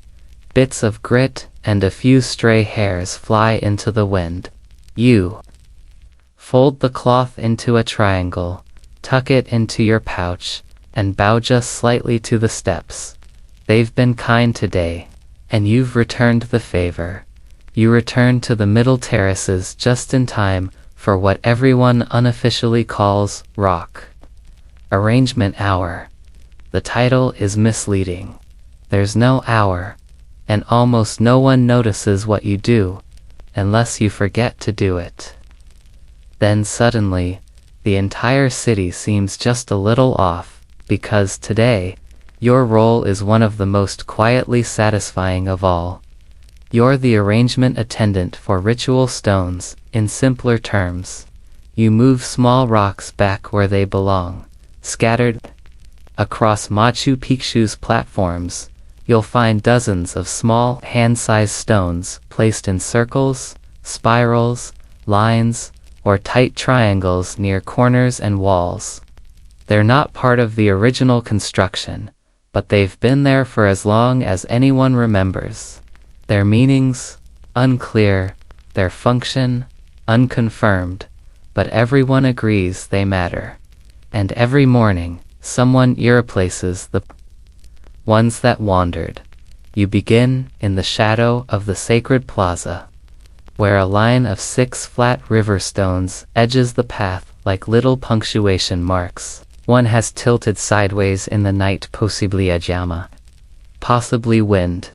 S1: Bits of grit and a few stray hairs fly into the wind. You fold the cloth into a triangle, tuck it into your pouch, and bow just slightly to the steps. They've been kind today, and you've returned the favor. You return to the middle terraces just in time for what everyone unofficially calls rock arrangement hour. The title is misleading. There's no hour, and almost no one notices what you do unless you forget to do it. Then suddenly, the entire city seems just a little off, because today, your role is one of the most quietly satisfying of all. You're the arrangement attendant for ritual stones. In simpler terms, you move small rocks back where they belong. Scattered across Machu Picchu's platforms, you'll find dozens of small, hand-sized stones placed in circles, spirals, lines, or tight triangles near corners and walls. They're not part of the original construction, but they've been there for as long as anyone remembers. Their meanings, unclear, their function, unconfirmed, but everyone agrees they matter. And every morning, someone irreplaces the ones that wandered. You begin in the shadow of the sacred plaza, where a line of 6 flat river stones edges the path like little punctuation marks. One has tilted sideways in the night, possibly a llama, possibly wind.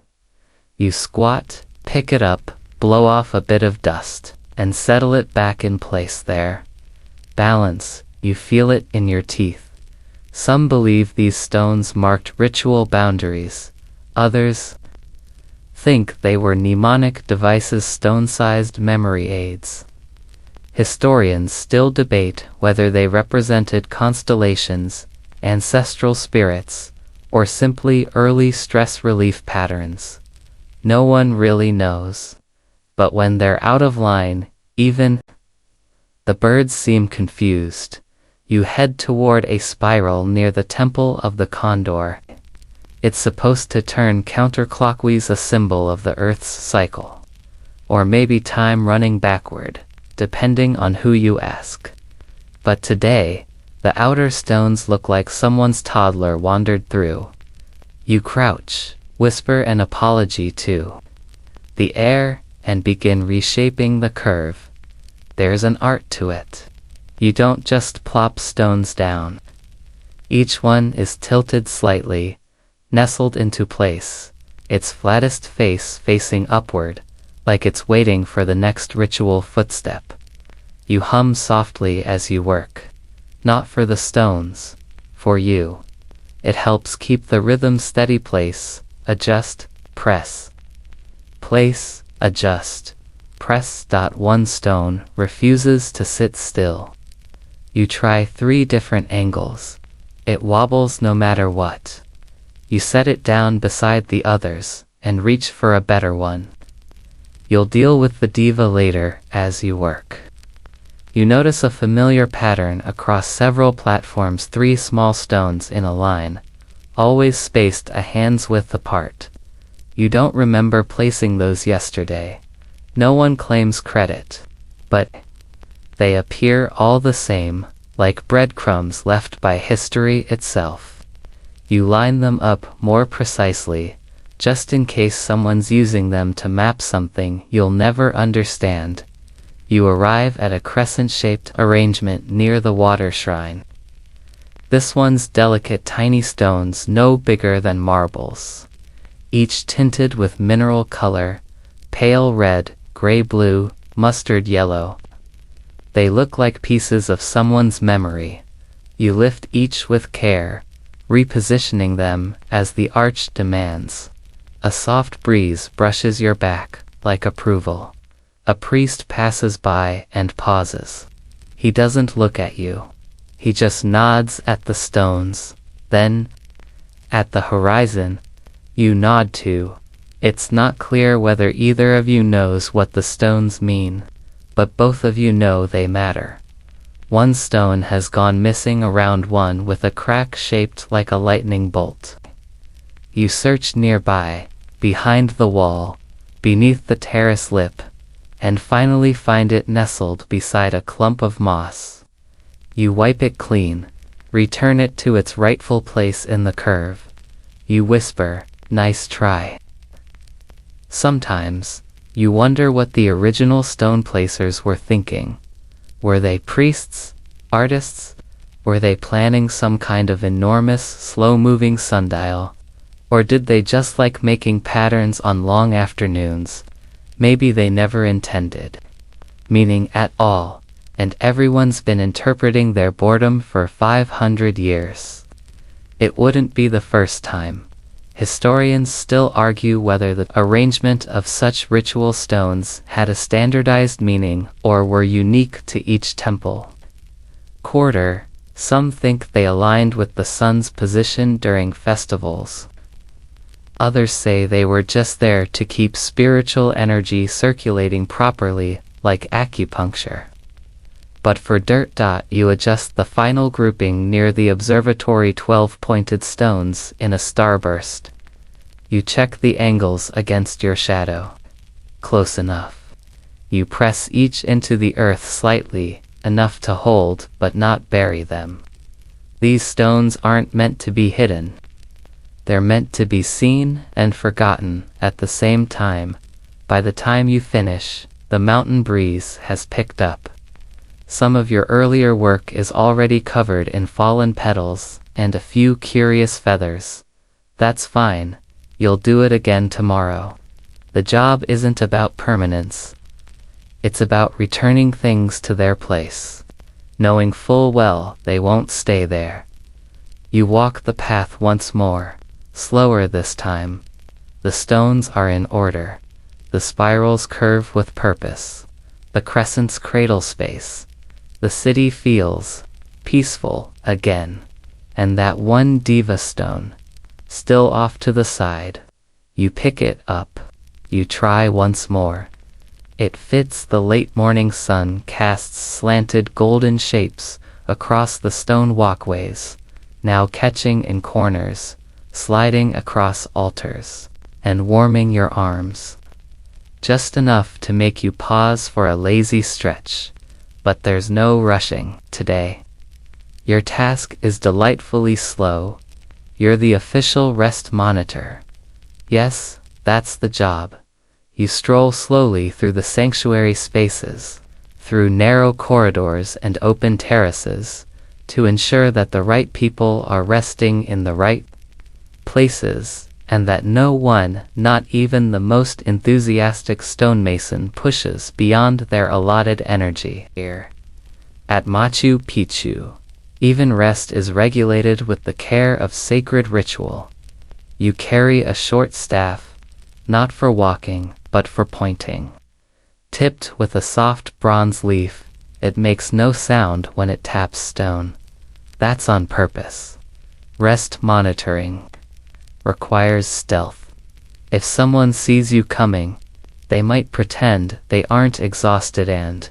S1: You squat, pick it up, blow off a bit of dust, and settle it back in place there. Balance, you feel it in your teeth. Some believe these stones marked ritual boundaries. Others think they were mnemonic devices, stone-sized memory aids. Historians still debate whether they represented constellations, ancestral spirits, or simply early stress relief patterns. No one really knows. But when they're out of line, even the birds seem confused. You head toward a spiral near the Temple of the Condor. It's supposed to turn counterclockwise, a symbol of the Earth's cycle. Or maybe time running backward, depending on who you ask. But today, the outer stones look like someone's toddler wandered through. You crouch, whisper an apology to the air, and begin reshaping the curve. There's an art to it. You don't just plop stones down. Each one is tilted slightly, nestled into place, its flattest face facing upward, like it's waiting for the next ritual footstep. You hum softly as you work. Not for the stones, for you. It helps keep the rhythm steady. Place, adjust, press. Place, adjust, press. One stone refuses to sit still. You try 3 different angles. It wobbles no matter what. You set it down beside the others, and reach for a better one. You'll deal with the diva later as you work. You notice a familiar pattern across several platforms, 3 small stones in a line, always spaced a hand's width apart. You don't remember placing those yesterday. No one claims credit. But they appear all the same, like breadcrumbs left by history itself. You line them up more precisely, just in case someone's using them to map something you'll never understand. You arrive at a crescent-shaped arrangement near the water shrine. This one's delicate tiny stones no bigger than marbles, each tinted with mineral color, pale red, gray-blue, mustard yellow. They look like pieces of someone's memory. You lift each with care, repositioning them as the arch demands. A soft breeze brushes your back, like approval. A priest passes by and pauses. He doesn't look at you. He just nods at the stones. Then, at the horizon, you nod too. It's not clear whether either of you knows what the stones mean, but both of you know they matter. One stone has gone missing around one with a crack shaped like a lightning bolt. You search nearby, behind the wall, beneath the terrace lip, and finally find it nestled beside a clump of moss. You wipe it clean, return it to its rightful place in the curve. You whisper, "Nice try." Sometimes, you wonder what the original stone placers were thinking. Were they priests, artists? Were they planning some kind of enormous, slow-moving sundial? Or did they just like making patterns on long afternoons, Maybe they never intended meaning at all, and everyone's been interpreting their boredom for 500 years. It wouldn't be the first time. Historians still argue whether the arrangement of such ritual stones had a standardized meaning or were unique to each temple. Quarter, some think they aligned with the sun's position during festivals. Others say they were just there to keep spiritual energy circulating properly, like acupuncture. But for dirt. You adjust the final grouping near the observatory 12-pointed stones in a starburst. You check the angles against your shadow. Close enough. You press each into the earth slightly, enough to hold but not bury them. These stones aren't meant to be hidden. They're meant to be seen and forgotten at the same time. By the time you finish, the mountain breeze has picked up. Some of your earlier work is already covered in fallen petals and a few curious feathers. That's fine. You'll do it again tomorrow. The job isn't about permanence. It's about returning things to their place, knowing full well they won't stay there. You walk the path once more, slower this time. The stones are in order. The spirals curve with purpose. The crescents cradle space. The city feels peaceful again. And that one diva stone, still off to the side. You pick it up. You try once more. It fits. The late morning sun casts slanted golden shapes across the stone walkways, now catching in corners, sliding across altars, and warming your arms. Just enough to make you pause for a lazy stretch. But there's no rushing today. Your task is delightfully slow. You're the official rest monitor. Yes, that's the job. You stroll slowly through the sanctuary spaces, through narrow corridors and open terraces, to ensure that the right people are resting in the right places, and that no one, not even the most enthusiastic stonemason, pushes beyond their allotted energy. Here, at Machu Picchu, even rest is regulated with the care of sacred ritual. You carry a short staff, not for walking, but for pointing. Tipped with a soft bronze leaf, it makes no sound when it taps stone. That's on purpose. Rest monitoring requires stealth. If someone sees you coming, they might pretend they aren't exhausted, and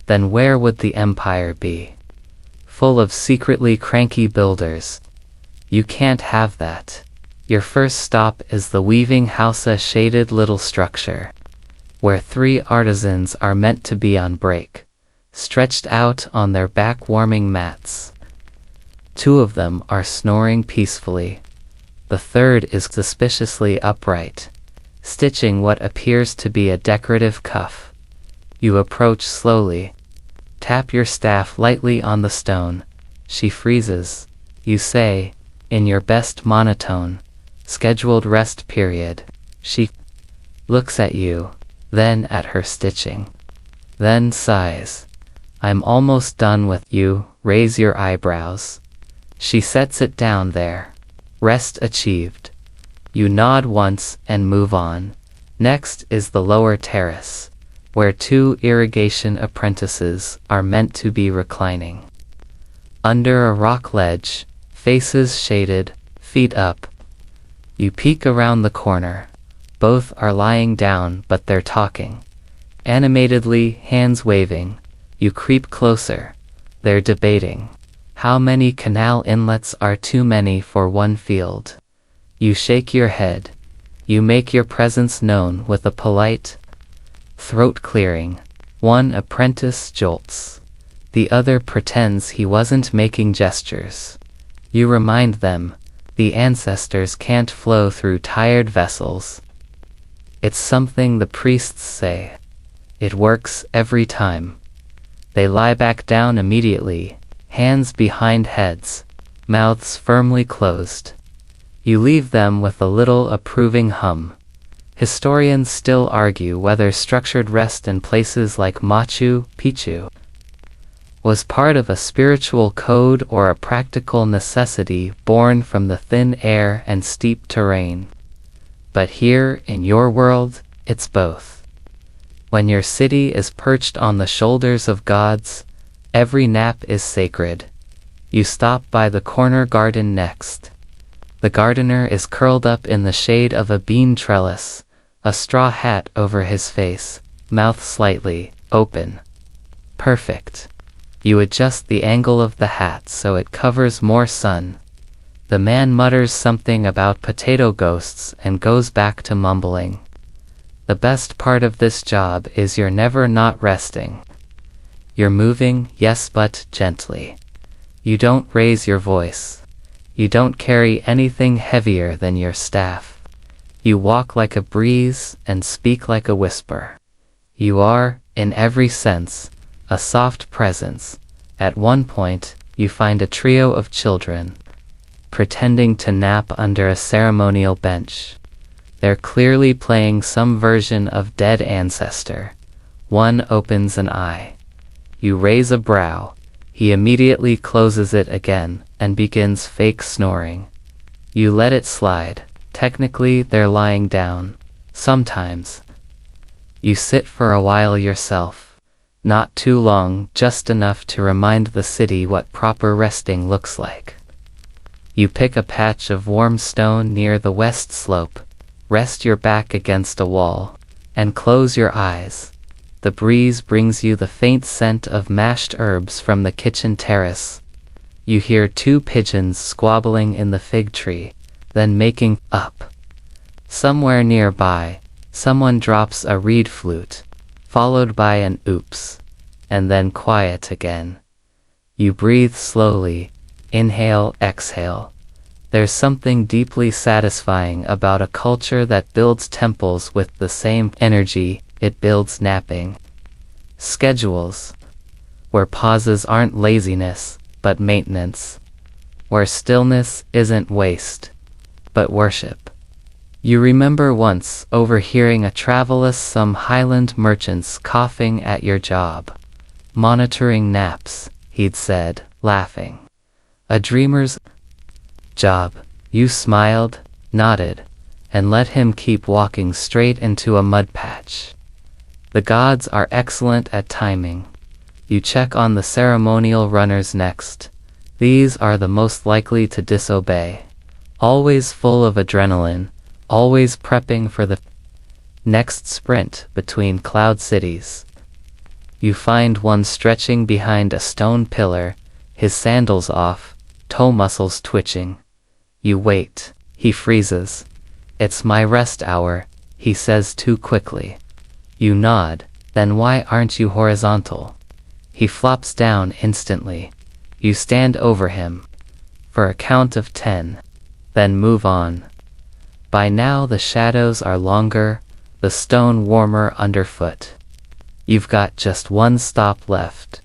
S1: then where would the empire be? Full of secretly cranky builders. You can't have that. Your first stop is the weaving house, a shaded little structure, where 3 artisans are meant to be on break, stretched out on their back warming mats. 2 of them are snoring peacefully. The third is suspiciously upright, stitching what appears to be a decorative cuff. You approach slowly. Tap your staff lightly on the stone. She freezes. You say, in your best monotone, scheduled rest period. She looks at you, then at her stitching. Then sighs. I'm almost done with you. Raise your eyebrows. She sets it down there. Rest achieved. You nod once and move on. Next is the lower terrace, where 2 irrigation apprentices are meant to be reclining. Under a rock ledge, faces shaded, feet up. You peek around the corner. Both are lying down, but they're talking. Animatedly, hands waving. You creep closer. They're debating. How many canal inlets are too many for one field? You shake your head. You make your presence known with a polite throat clearing. One apprentice jolts. The other pretends he wasn't making gestures. You remind them, the ancestors can't flow through tired vessels. It's something the priests say. It works every time. They lie back down immediately, hands behind heads, mouths firmly closed. You leave them with a little approving hum. Historians still argue whether structured rest in places like Machu Picchu was part of a spiritual code or a practical necessity born from the thin air and steep terrain. But here, in your world, it's both. When your city is perched on the shoulders of gods, every nap is sacred. You stop by the corner garden next. The gardener is curled up in the shade of a bean trellis, a straw hat over his face, mouth slightly open. Perfect. You adjust the angle of the hat so it covers more sun. The man mutters something about potato ghosts and goes back to mumbling. The best part of this job is you're never not resting. You're moving, yes, but gently. You don't raise your voice. You don't carry anything heavier than your staff. You walk like a breeze and speak like a whisper. You are, in every sense, a soft presence. At one point, you find a trio of children pretending to nap under a ceremonial bench. They're clearly playing some version of Dead Ancestor. One opens an eye. You raise a brow. He immediately closes it again and begins fake snoring. You let it slide. Technically, they're lying down. Sometimes. You sit for a while yourself. Not too long, just enough to remind the city what proper resting looks like. You pick a patch of warm stone near the west slope, rest your back against a wall, and close your eyes. The breeze brings you the faint scent of mashed herbs from the kitchen terrace. You hear 2 pigeons squabbling in the fig tree, then making up. Somewhere nearby, someone drops a reed flute, followed by an oops, and then quiet again. You breathe slowly, inhale, exhale. There's something deeply satisfying about a culture that builds temples with the same energy it builds napping. Schedules. Where pauses aren't laziness, but maintenance. Where stillness isn't waste, but worship. You remember once overhearing a traveless some highland merchants coughing at your job. Monitoring naps, he'd said, laughing. A dreamer's job. You smiled, nodded, and let him keep walking straight into a mud patch. The gods are excellent at timing. You check on the ceremonial runners next. These are the most likely to disobey. Always full of adrenaline, always prepping for the next sprint between cloud cities. You find one stretching behind a stone pillar, his sandals off, toe muscles twitching. You wait. He freezes. It's my rest hour, he says too quickly. You nod. Then why aren't you horizontal? He flops down instantly. You stand over him for a count of 10, then move on. By now the shadows are longer, the stone warmer underfoot. You've got just one stop left.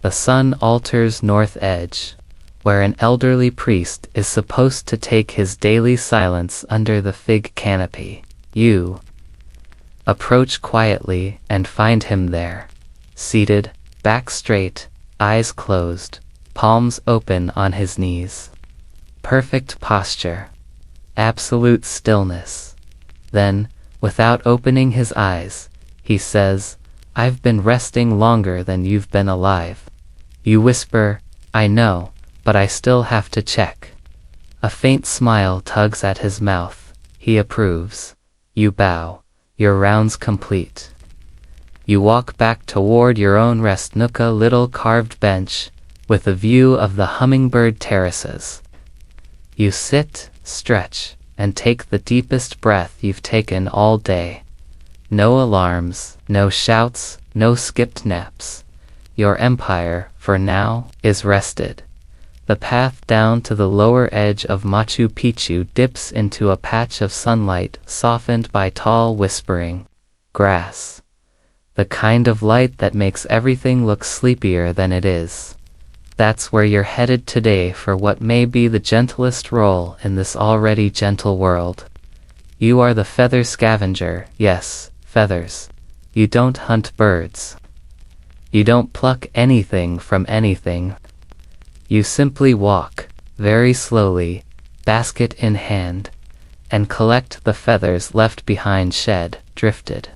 S1: The sun alters north edge, where an elderly priest is supposed to take his daily silence under the fig canopy. You approach quietly and find him there, seated, back straight, eyes closed, palms open on his knees. Perfect posture. Absolute stillness. Then, without opening his eyes, he says, "I've been resting longer than you've been alive." You whisper, "I know, but I still have to check." A faint smile tugs at his mouth. He approves. You bow. Your round's complete. You walk back toward your own rest nook, a little carved bench, with a view of the hummingbird terraces. You sit, stretch, and take the deepest breath you've taken all day. No alarms, no shouts, no skipped naps. Your empire, for now, is rested. The path down to the lower edge of Machu Picchu dips into a patch of sunlight softened by tall whispering grass. The kind of light that makes everything look sleepier than it is. That's where you're headed today for what may be the gentlest role in this already gentle world. You are the feather scavenger. Yes, feathers. You don't hunt birds. You don't pluck anything from anything. You simply walk, very slowly, basket in hand, and collect the feathers left behind, shed, drifted,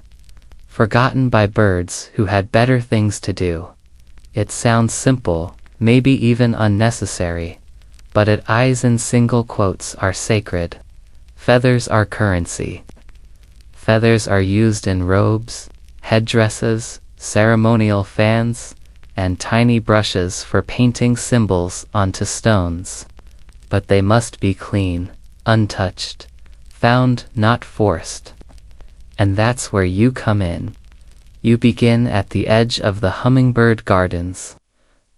S1: forgotten by birds who had better things to do. It sounds simple, maybe even unnecessary, but its eyes in single quotes are sacred. Feathers are currency. Feathers are used in robes, headdresses, ceremonial fans, and tiny brushes for painting symbols onto stones. But they must be clean, untouched, found, not forced. And that's where you come in. You begin at the edge of the hummingbird gardens,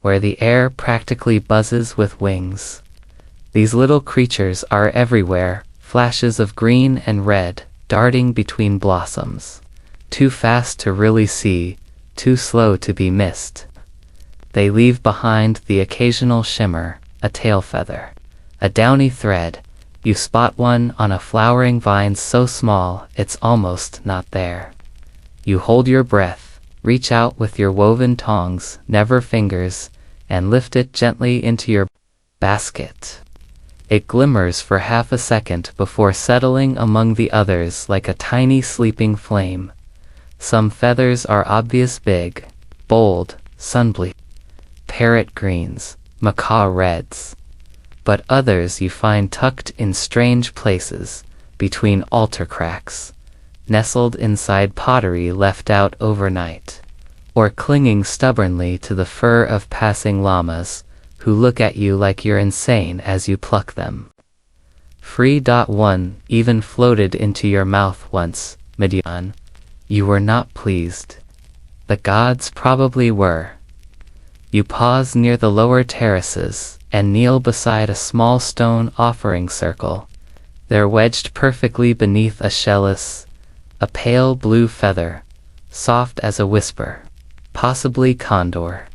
S1: where the air practically buzzes with wings. These little creatures are everywhere, flashes of green and red, darting between blossoms. Too fast to really see, too slow to be missed. They leave behind the occasional shimmer, a tail feather, a downy thread. You spot one on a flowering vine so small it's almost not there. You hold your breath, reach out with your woven tongs, never fingers, and lift it gently into your basket. It glimmers for half a second before settling among the others like a tiny sleeping flame. Some feathers are obvious, big, bold, sunbleak, parrot greens, macaw reds. But others you find tucked in strange places, between altar cracks, nestled inside pottery left out overnight, or clinging stubbornly to the fur of passing llamas, who look at you like you're insane as you pluck them. Free. One even floated into your mouth once, Midian. You were not pleased. The gods probably were. You pause near the lower terraces, and kneel beside a small stone offering circle. They're wedged perfectly beneath a chalice, a pale blue feather, soft as a whisper, possibly condor.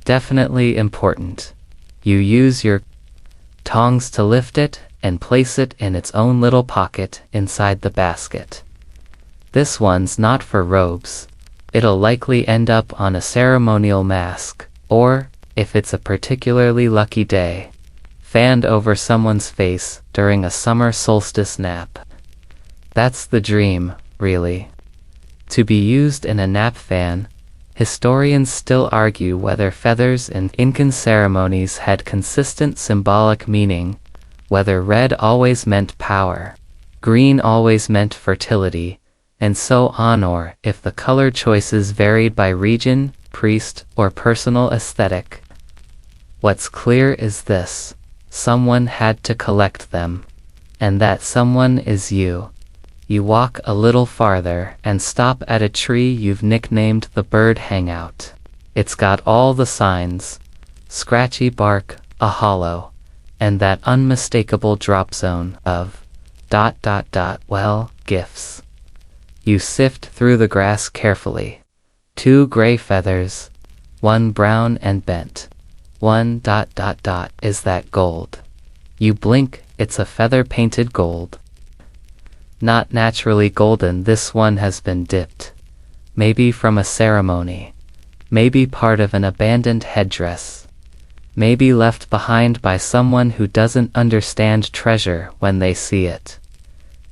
S1: Definitely important. You use your tongs to lift it and place it in its own little pocket inside the basket. This one's not for robes. It'll likely end up on a ceremonial mask, or, if it's a particularly lucky day, fanned over someone's face during a summer solstice nap. That's the dream, really. To be used in a nap fan. Historians still argue whether feathers in Incan ceremonies had consistent symbolic meaning, whether red always meant power, green always meant fertility, and so on, or if the color choices varied by region, priest, or personal aesthetic. What's clear is this: someone had to collect them, and that someone is you. You walk a little farther and stop at a tree you've nicknamed the bird hangout. It's got all the signs: scratchy bark, a hollow, and that unmistakable drop zone of ... well, gifts. You sift through the grass carefully. 2 gray feathers, 1 brown and bent. 1 ... is that gold? You blink, it's a feather painted gold. Not naturally golden, this one has been dipped. Maybe from a ceremony. Maybe part of an abandoned headdress. Maybe left behind by someone who doesn't understand treasure when they see it.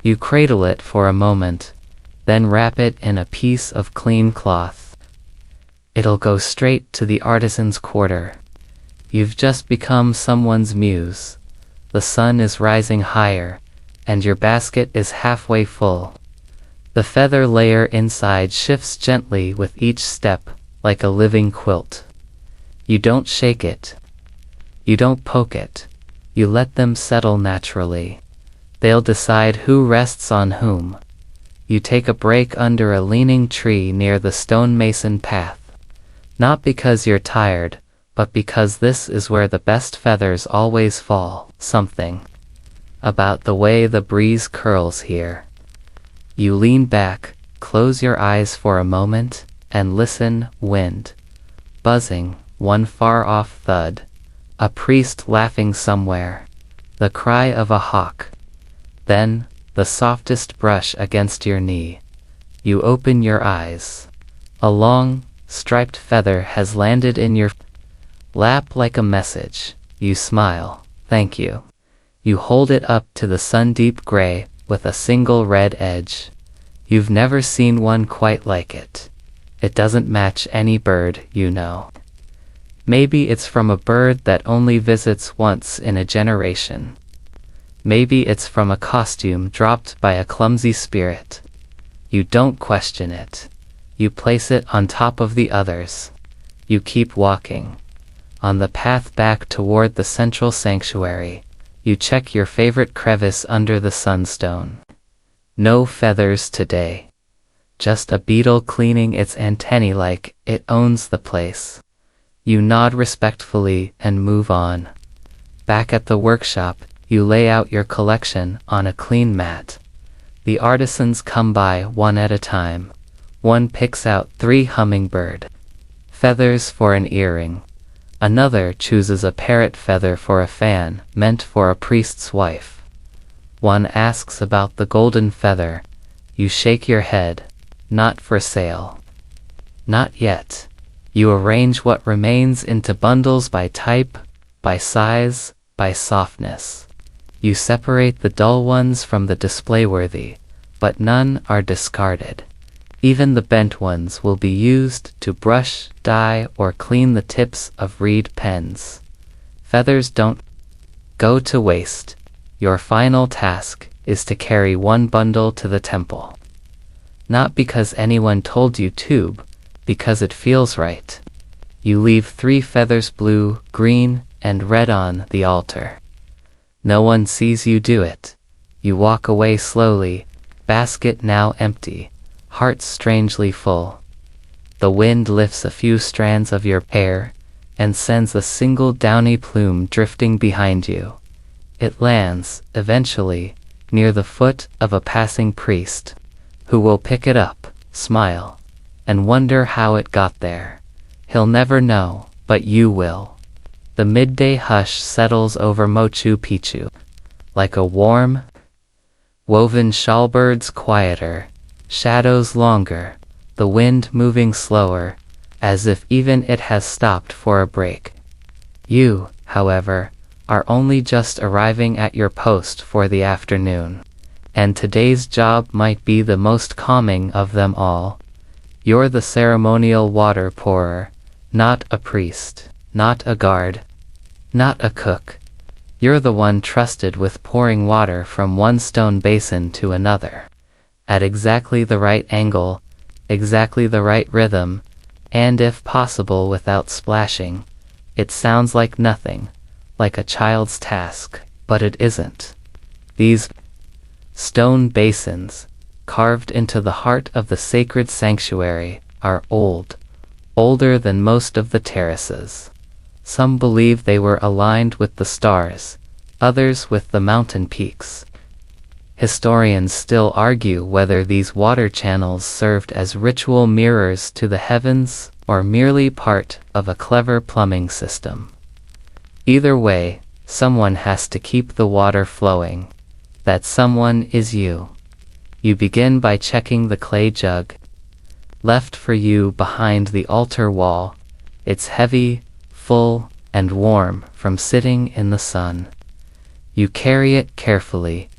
S1: You cradle it for a moment, then wrap it in a piece of clean cloth. It'll go straight to the artisan's quarter. You've just become someone's muse. The sun is rising higher, and your basket is halfway full. The feather layer inside shifts gently with each step, like a living quilt. You don't shake it. You don't poke it. You let them settle naturally. They'll decide who rests on whom. You take a break under a leaning tree near the stonemason path. Not because you're tired, but because this is where the best feathers always fall. Something about the way the breeze curls here. You lean back, close your eyes for a moment, and listen. Wind buzzing, one far-off thud, a priest laughing somewhere, the cry of a hawk. Then, the softest brush against your knee. You open your eyes. A long, striped feather has landed in your lap like a message. You smile. Thank you. You hold it up to the sun, deep gray, with a single red edge. You've never seen one quite like it. It doesn't match any bird you know. Maybe it's from a bird that only visits once in a generation. Maybe it's from a costume dropped by a clumsy spirit. You don't question it. You place it on top of the others. You keep walking. On the path back toward the central sanctuary, you check your favorite crevice under the sunstone. No feathers today. Just a beetle cleaning its antennae like it owns the place. You nod respectfully and move on. Back at the workshop, you lay out your collection on a clean mat. The artisans come by one at a time. One picks out 3 hummingbird feathers for an earring. Another chooses a parrot feather for a fan meant for a priest's wife. One asks about the golden feather. You shake your head. Not for sale. Not yet. You arrange what remains into bundles by type, by size, by softness. You separate the dull ones from the display-worthy, but none are discarded. Even the bent ones will be used to brush, dye, or clean the tips of reed pens. Feathers don't go to waste. Your final task is to carry 1 bundle to the temple. Not because anyone told you to, because it feels right. You leave 3 feathers, blue, green, and red, on the altar. No one sees you do it. You walk away slowly, basket now empty, heart strangely full. The wind lifts a few strands of your hair and sends a single downy plume drifting behind you. It lands, eventually, near the foot of a passing priest, who will pick it up, smile, and wonder how it got there. He'll never know, but you will. The midday hush settles over Machu Picchu. Like a warm, woven shawl, birds quieter, shadows longer, the wind moving slower, as if even it has stopped for a break. You, however, are only just arriving at your post for the afternoon. And today's job might be the most calming of them all. You're the ceremonial water pourer, not a priest, not a guard, not a cook. You're the one trusted with pouring water from one stone basin to another. At exactly the right angle, exactly the right rhythm, and if possible without splashing. It sounds like nothing, like a child's task, but it isn't. These stone basins, carved into the heart of the sacred sanctuary, are old, older than most of the terraces. Some believe they were aligned with the stars, others with the mountain peaks. Historians still argue whether these water channels served as ritual mirrors to the heavens or merely part of a clever plumbing system. Either way, someone has to keep the water flowing. That someone is you. You begin by checking the clay jug, left for you behind the altar wall. It's heavy, full, and warm from sitting in the sun. You carry it carefully,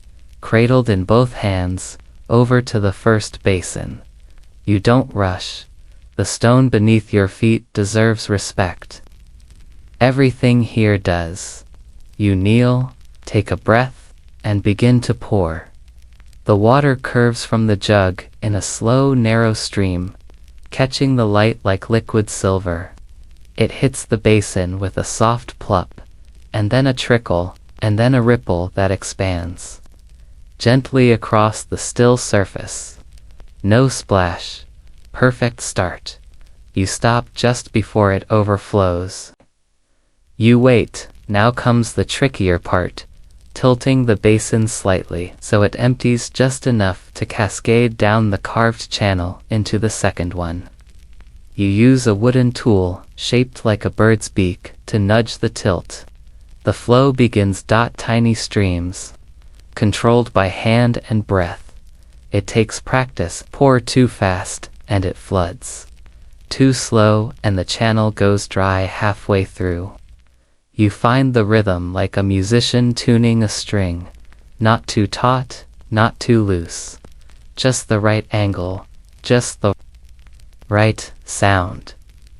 S1: cradled in both hands, over to the first basin. You don't rush. The stone beneath your feet deserves respect. Everything here does. You kneel, take a breath, and begin to pour. The water curves from the jug in a slow, narrow stream, catching the light like liquid silver. It hits the basin with a soft plop, and then a trickle, and then a ripple that expands gently across the still surface. No splash. Perfect start. You stop just before it overflows. You wait. Now comes the trickier part, tilting the basin slightly so it empties just enough to cascade down the carved channel into the second one. You use a wooden tool, shaped like a bird's beak, to nudge the tilt. The flow begins. Tiny streams, controlled by hand and breath. It takes practice. Pour too fast, and it floods. Too slow, and the channel goes dry halfway through. You find the rhythm like a musician tuning a string. Not too taut, not too loose. Just the right angle, just the right sound.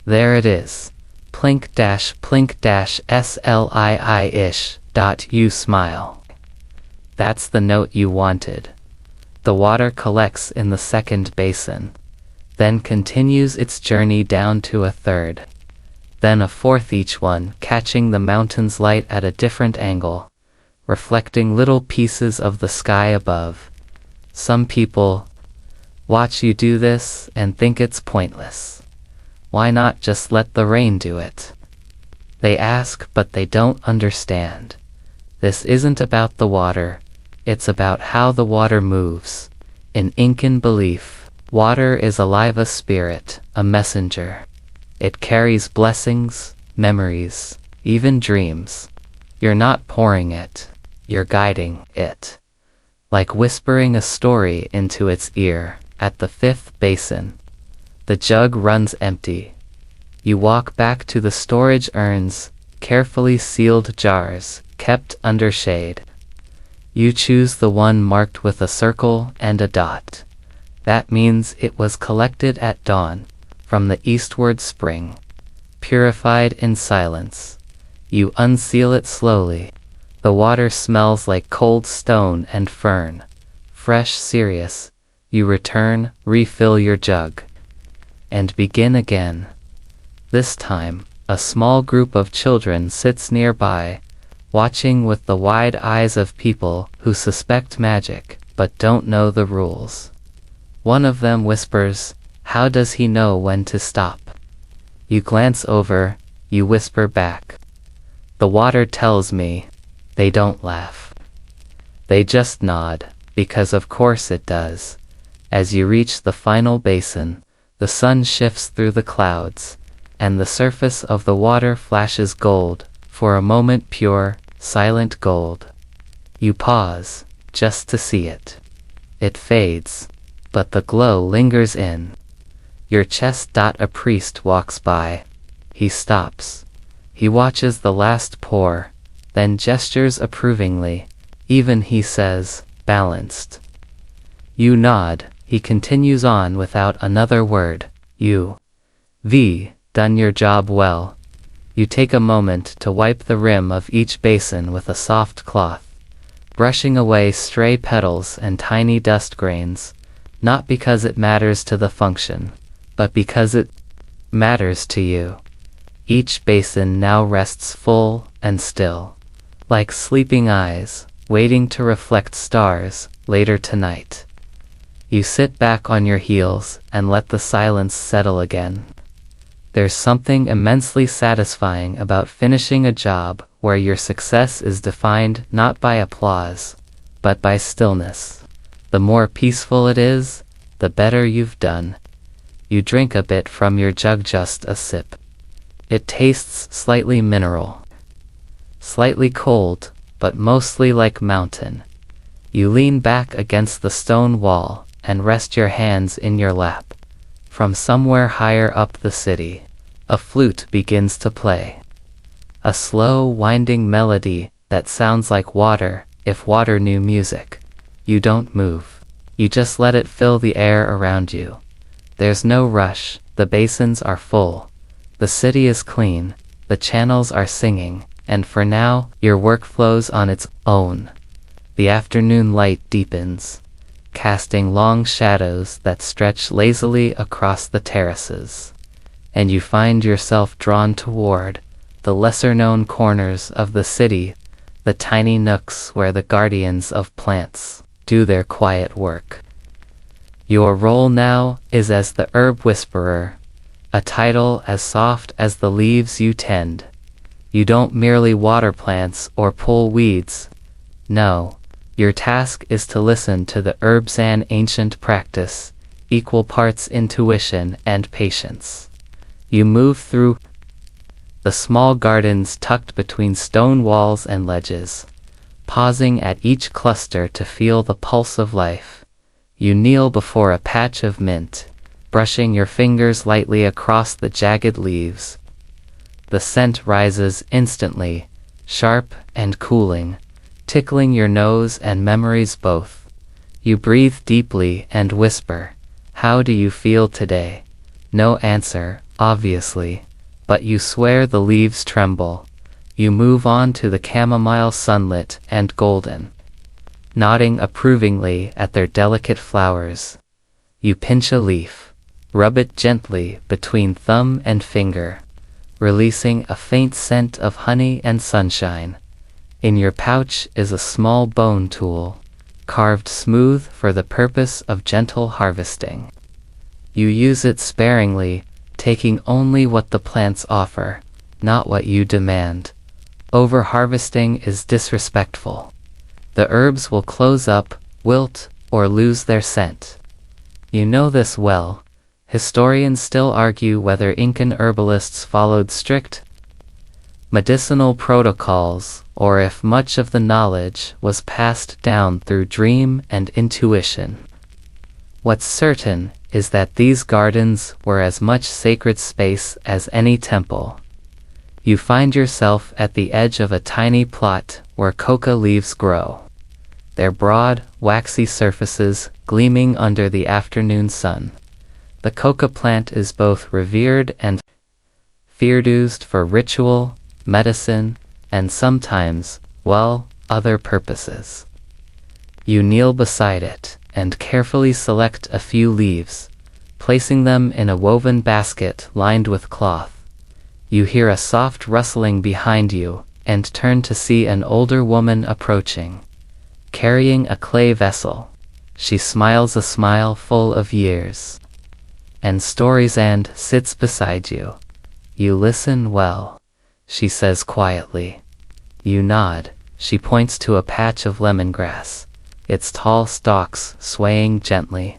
S1: There it is. Plink dash slii-ish. You smile. That's the note you wanted. The water collects in the second basin, then continues its journey down to a third, then a fourth, each one catching the mountain's light at a different angle, reflecting little pieces of the sky above. Some people watch you do this and think it's pointless. Why not just let the rain do it? They ask, but they don't understand. This isn't about the water, it's about how the water moves. In Incan belief, water is alive, a spirit, a messenger. It carries blessings, memories, even dreams. You're not pouring it, you're guiding it. Like whispering a story into its ear. At the fifth basin, the jug runs empty. You walk back to the storage urns, carefully sealed jars, kept under shade. You choose the one marked with a circle and a dot. That means it was collected at dawn, from the eastward spring, purified in silence. You unseal it slowly. The water smells like cold stone and fern. Fresh, serious. You return, refill your jug, and begin again. This time, a small group of children sits nearby, watching with the wide eyes of people who suspect magic but don't know the rules. One of them whispers, "How does he know when to stop?" You glance over, you whisper back, "The water tells me." They don't laugh. They just nod, because of course it does. As you reach the final basin, the sun shifts through the clouds, and the surface of the water flashes gold, for a moment pure, silent gold. You pause, just to see it. It fades, but the glow lingers in your chest. A priest walks by. He stops. He watches the last pour, then gestures approvingly. Even he says, "Balanced." You nod. He continues on without another word. You've done your job well. You take a moment to wipe the rim of each basin with a soft cloth, brushing away stray petals and tiny dust grains, not because it matters to the function, but because it matters to you. Each basin now rests full and still, like sleeping eyes, waiting to reflect stars later tonight. You sit back on your heels and let the silence settle again. There's something immensely satisfying about finishing a job where your success is defined not by applause, but by stillness. The more peaceful it is, the better you've done. You drink a bit from your jug, just a sip. It tastes slightly mineral, slightly cold, but mostly like mountain. You lean back against the stone wall and rest your hands in your lap. From somewhere higher up the city, a flute begins to play. A slow, winding melody that sounds like water, if water knew music. You don't move. You just let it fill the air around you. There's no rush, the basins are full. The city is clean, the channels are singing, and for now, your work flows on its own. The afternoon light deepens, casting long shadows that stretch lazily across the terraces, and you find yourself drawn toward the lesser-known corners of the city, the tiny nooks where the guardians of plants do their quiet work. Your role now is as the herb whisperer, a title as soft as the leaves you tend. You don't merely water plants or pull weeds. No. Your task is to listen to the herbs, an ancient practice, equal parts intuition and patience. You move through the small gardens tucked between stone walls and ledges, pausing at each cluster to feel the pulse of life. You kneel before a patch of mint, brushing your fingers lightly across the jagged leaves. The scent rises instantly, sharp and cooling, tickling your nose and memories both. You breathe deeply and whisper, "How do you feel today?" No answer, obviously, but you swear the leaves tremble. You move on to the chamomile sunlit and golden, nodding approvingly at their delicate flowers. You pinch a leaf, rub it gently between thumb and finger, releasing a faint scent of honey and sunshine. In your pouch is a small bone tool, carved smooth for the purpose of gentle harvesting. You use it sparingly, taking only what the plants offer, not what you demand. Over-harvesting is disrespectful. The herbs will close up, wilt, or lose their scent. You know this well. Historians still argue whether Incan herbalists followed strict medicinal protocols, or if much of the knowledge was passed down through dream and intuition. What's certain is that these gardens were as much sacred space as any temple. You find yourself at the edge of a tiny plot where coca leaves grow, their broad, waxy surfaces gleaming under the afternoon sun. The coca plant is both revered and feared for ritual, medicine, and sometimes, well, other purposes. You kneel beside it and carefully select a few leaves, placing them in a woven basket lined with cloth. You hear a soft rustling behind you and turn to see an older woman approaching, carrying a clay vessel. She smiles a smile full of years and stories and sits beside you. You listen well, she says quietly. You nod. She points to a patch of lemongrass, its tall stalks swaying gently.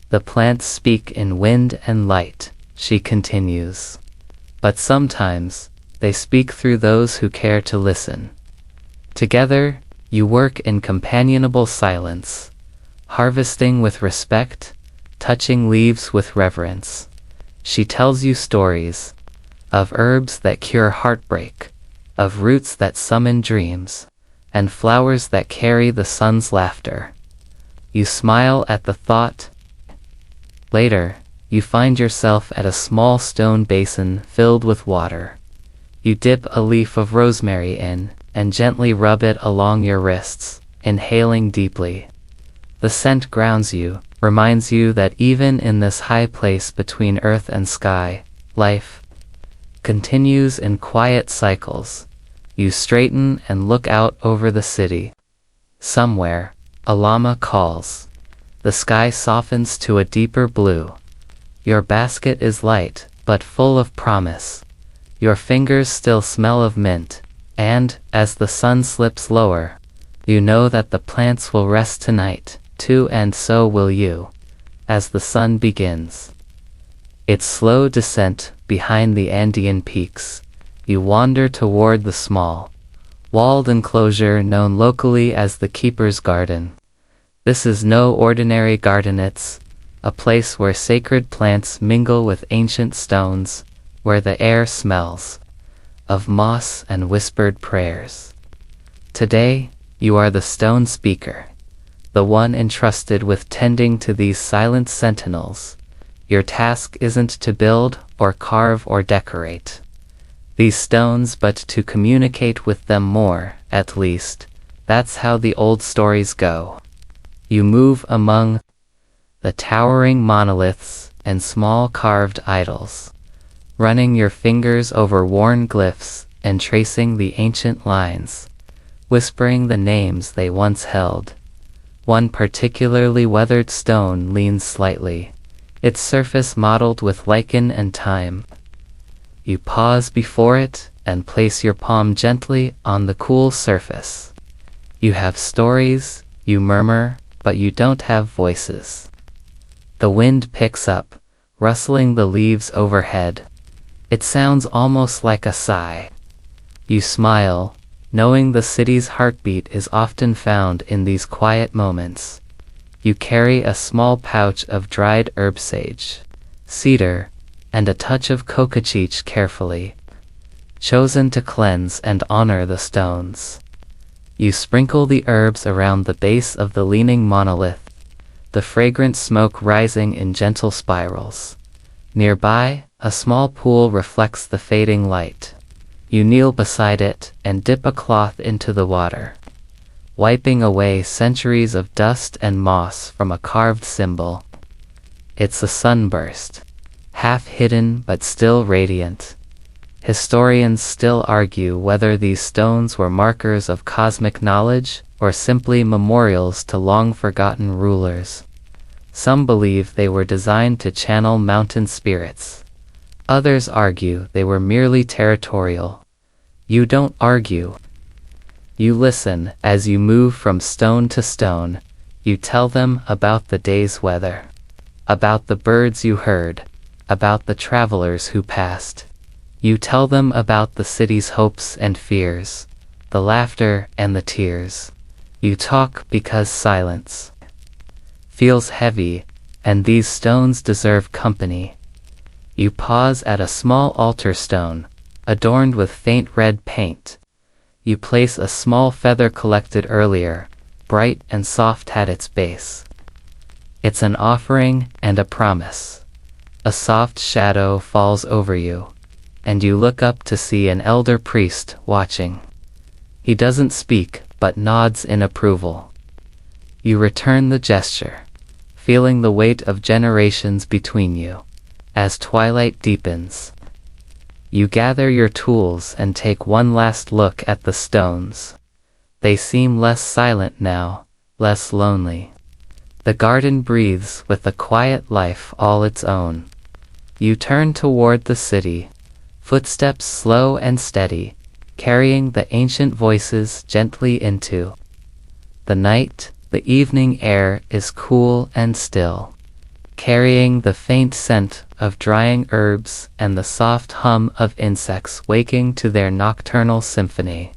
S1: The plants speak in wind and light, she continues. But sometimes, they speak through those who care to listen. Together, you work in companionable silence, harvesting with respect, touching leaves with reverence. She tells you stories of herbs that cure heartbreak, of roots that summon dreams, and flowers that carry the sun's laughter. You smile at the thought. Later, you find yourself at a small stone basin filled with water. You dip a leaf of rosemary in, and gently rub it along your wrists, inhaling deeply. The scent grounds you, reminds you that even in this high place between earth and sky, life continues in quiet cycles. You straighten and look out over the city. Somewhere, a llama calls. The sky softens to a deeper blue. Your basket is light, but full of promise. Your fingers still smell of mint, and, as the sun slips lower, you know that the plants will rest tonight, too, and so will you, as the sun begins its slow descent behind the Andean peaks. You wander toward the small, walled enclosure known locally as the Keeper's Garden. This is no ordinary garden, it's a place where sacred plants mingle with ancient stones, where the air smells of moss and whispered prayers. Today, you are the stone speaker, the one entrusted with tending to these silent sentinels. Your task isn't to build or carve or decorate these stones, but to communicate with them more, at least. That's how the old stories go. You move among the towering monoliths and small carved idols, running your fingers over worn glyphs and tracing the ancient lines, whispering the names they once held. One particularly weathered stone leans slightly, its surface mottled with lichen and time. You pause before it and place your palm gently on the cool surface. You have stories, you murmur, but you don't have voices. The wind picks up, rustling the leaves overhead. It sounds almost like a sigh. You smile, knowing the city's heartbeat is often found in these quiet moments. You carry a small pouch of dried herb sage, cedar, and a touch of cocochich carefully, chosen to cleanse and honor the stones. You sprinkle the herbs around the base of the leaning monolith, the fragrant smoke rising in gentle spirals. Nearby, a small pool reflects the fading light. You kneel beside it and dip a cloth into the water, wiping away centuries of dust and moss from a carved symbol. It's a sunburst, half hidden but still radiant. Historians still argue whether these stones were markers of cosmic knowledge or simply memorials to long-forgotten rulers. Some believe they were designed to channel mountain spirits. Others argue they were merely territorial. You don't argue. You listen as you move from stone to stone. You tell them about the day's weather, about the birds you heard, about the travelers who passed. You tell them about the city's hopes and fears, the laughter and the tears. You talk because silence feels heavy, and these stones deserve company. You pause at a small altar stone, adorned with faint red paint. You place a small feather collected earlier, bright and soft at its base. It's an offering and a promise. A soft shadow falls over you, and you look up to see an elder priest watching. He doesn't speak, but nods in approval. You return the gesture, feeling the weight of generations between you. As twilight deepens, you gather your tools and take one last look at the stones. They seem less silent now, less lonely. The garden breathes with a quiet life all its own. You turn toward the city, footsteps slow and steady, carrying the ancient voices gently into the night. The evening air is cool and still, carrying the faint scent of drying herbs and the soft hum of insects waking to their nocturnal symphony.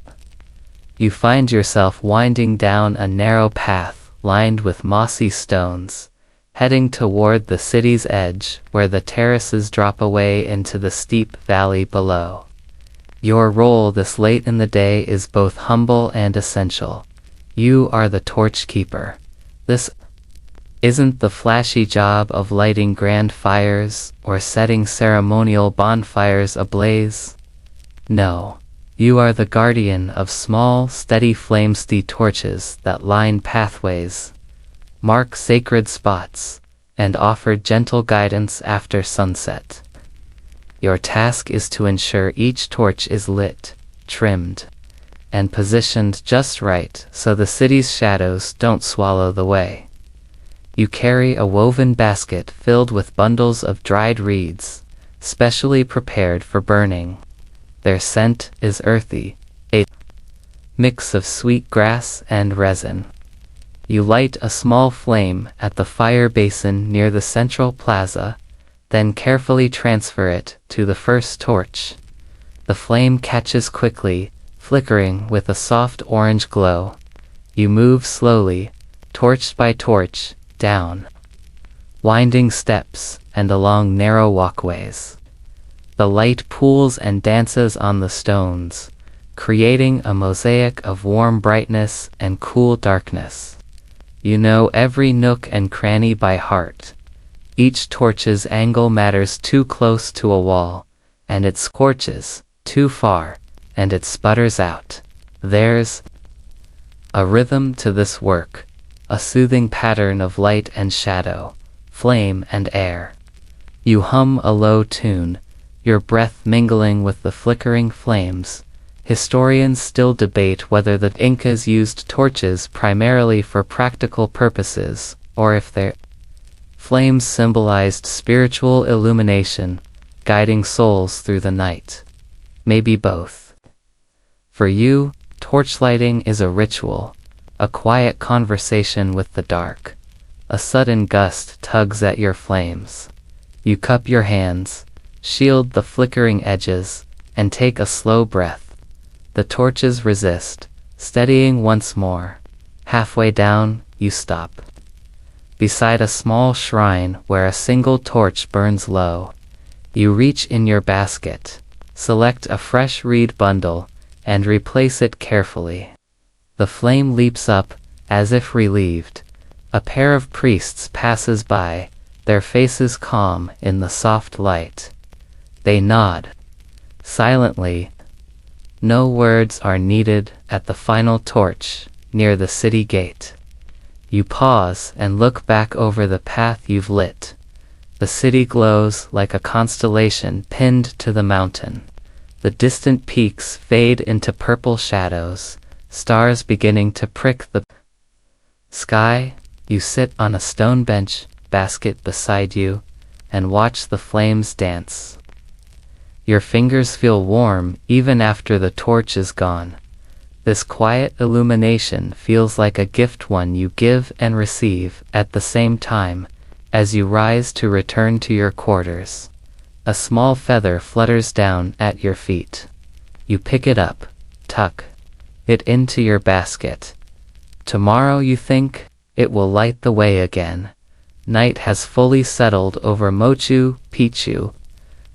S1: You find yourself winding down a narrow path lined with mossy stones, heading toward the city's edge where the terraces drop away into the steep valley below. Your role this late in the day is both humble and essential. You are the torch keeper. This isn't the flashy job of lighting grand fires or setting ceremonial bonfires ablaze. No, you are the guardian of small, steady flame-steady torches that line pathways, mark sacred spots, and offer gentle guidance after sunset. Your task is to ensure each torch is lit, trimmed, and positioned just right so the city's shadows don't swallow the way. You carry a woven basket filled with bundles of dried reeds, specially prepared for burning. Their scent is earthy, a mix of sweet grass and resin. You light a small flame at the fire basin near the central plaza, then carefully transfer it to the first torch. The flame catches quickly, flickering with a soft orange glow. You move slowly, torch by torch, down winding steps and along narrow walkways. The light pools and dances on the stones, creating a mosaic of warm brightness and cool darkness. You know every nook and cranny by heart. Each torch's angle matters too close to a wall, and it scorches too far, and it sputters out. There's a rhythm to this work, a soothing pattern of light and shadow, flame and air. You hum a low tune, your breath mingling with the flickering flames. Historians still debate whether the Incas used torches primarily for practical purposes, or if their flames symbolized spiritual illumination, guiding souls through the night. Maybe both. For you, torchlighting is a ritual, a quiet conversation with the dark. A sudden gust tugs at your flames. You cup your hands, shield the flickering edges, and take a slow breath. The torches resist, steadying once more. Halfway down, you stop. Beside a small shrine where a single torch burns low, you reach in your basket, select a fresh reed bundle, and replace it carefully. The flame leaps up, as if relieved. A pair of priests passes by, their faces calm in the soft light. They nod. Silently. No words are needed at the final torch, near the city gate. You pause and look back over the path you've lit. The city glows like a constellation pinned to the mountain. The distant peaks fade into purple shadows, stars beginning to prick the sky. You sit on a stone bench, basket beside you, and watch the flames dance. Your fingers feel warm even after the torch is gone. This quiet illumination feels like a gift, one you give and receive at the same time. As you rise to return to your quarters, a small feather flutters down at your feet. You pick it up, tuck it into your basket. Tomorrow, you think, it will light the way again. Night has fully settled over Machu Picchu,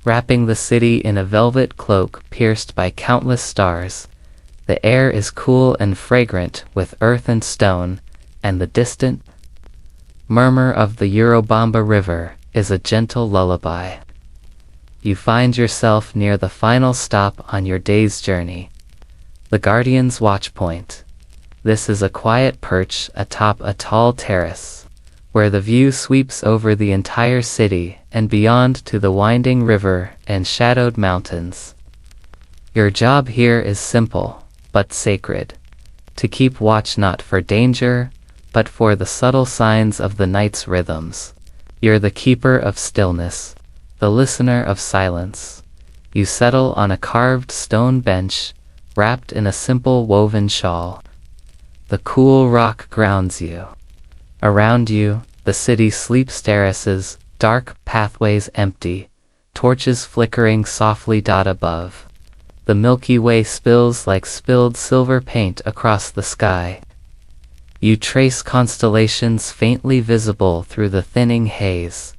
S1: wrapping the city in a velvet cloak pierced by countless stars. The air is cool and fragrant with earth and stone, and the distant murmur of the Urubamba River is a gentle lullaby. You find yourself near the final stop on your day's journey, the Guardian's Watch Point. This is a quiet perch atop a tall terrace, where the view sweeps over the entire city and beyond to the winding river and shadowed mountains. Your job here is simple, but sacred. To keep watch not for danger, but for the subtle signs of the night's rhythms. You're the keeper of stillness, the listener of silence. You settle on a carved stone bench, wrapped in a simple woven shawl. The cool rock grounds you. Around you, the city sleeps, terraces, dark pathways empty, torches flickering softly above. The Milky Way spills like spilled silver paint across the sky. You trace constellations faintly visible through the thinning haze.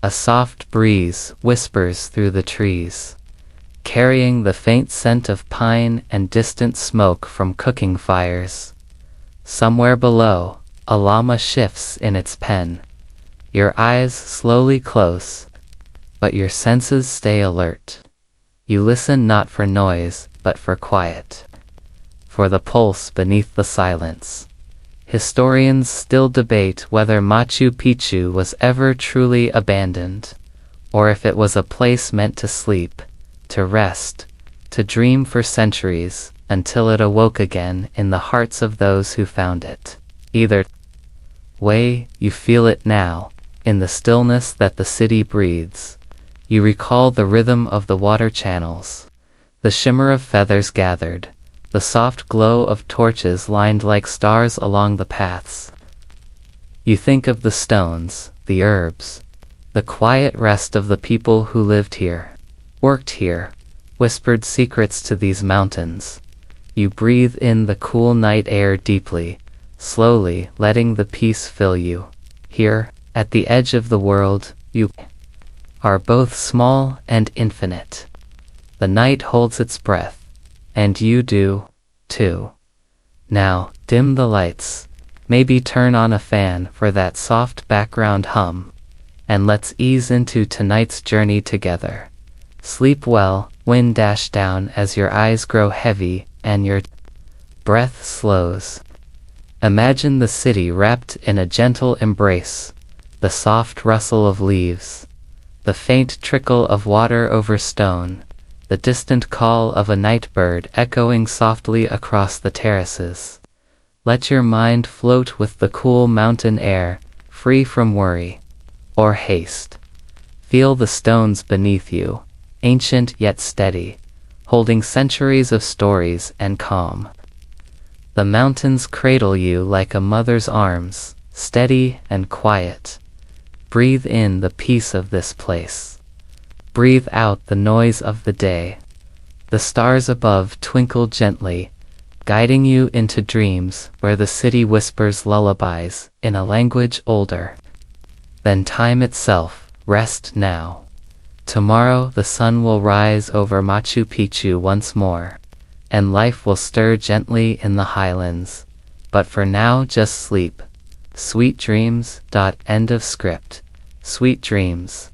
S1: A soft breeze whispers through the trees, carrying the faint scent of pine and distant smoke from cooking fires. Somewhere below, a llama shifts in its pen. Your eyes slowly close, but your senses stay alert. You listen not for noise, but for quiet, for the pulse beneath the silence. Historians still debate whether Machu Picchu was ever truly abandoned, or if it was a place meant to sleep, to rest, to dream for centuries, until it awoke again in the hearts of those who found it. Either way, you feel it now, in the stillness that the city breathes. You recall the rhythm of the water channels, the shimmer of feathers gathered, the soft glow of torches lined like stars along the paths. You think of the stones, the herbs, the quiet rest of the people who lived here, worked here, whispered secrets to these mountains. You breathe in the cool night air deeply, slowly letting the peace fill you. Here, at the edge of the world, you are both small and infinite. The night holds its breath, and you do, too. Now, dim the lights, maybe turn on a fan for that soft background hum, and let's ease into tonight's journey together. Sleep well, wind dash down as your eyes grow heavy and your breath slows. Imagine the city wrapped in a gentle embrace, the soft rustle of leaves, the faint trickle of water over stone, the distant call of a night bird echoing softly across the terraces. Let your mind float with the cool mountain air, free from worry or haste. Feel the stones beneath you, ancient yet steady, holding centuries of stories and calm. The mountains cradle you like a mother's arms, steady and quiet. Breathe in the peace of this place. Breathe out the noise of the day. The stars above twinkle gently, guiding you into dreams where the city whispers lullabies in a language older than time itself. Rest now. Tomorrow the sun will rise over Machu Picchu once more, and life will stir gently in the highlands. But for now, just sleep. Sweet dreams. End of script. Sweet dreams.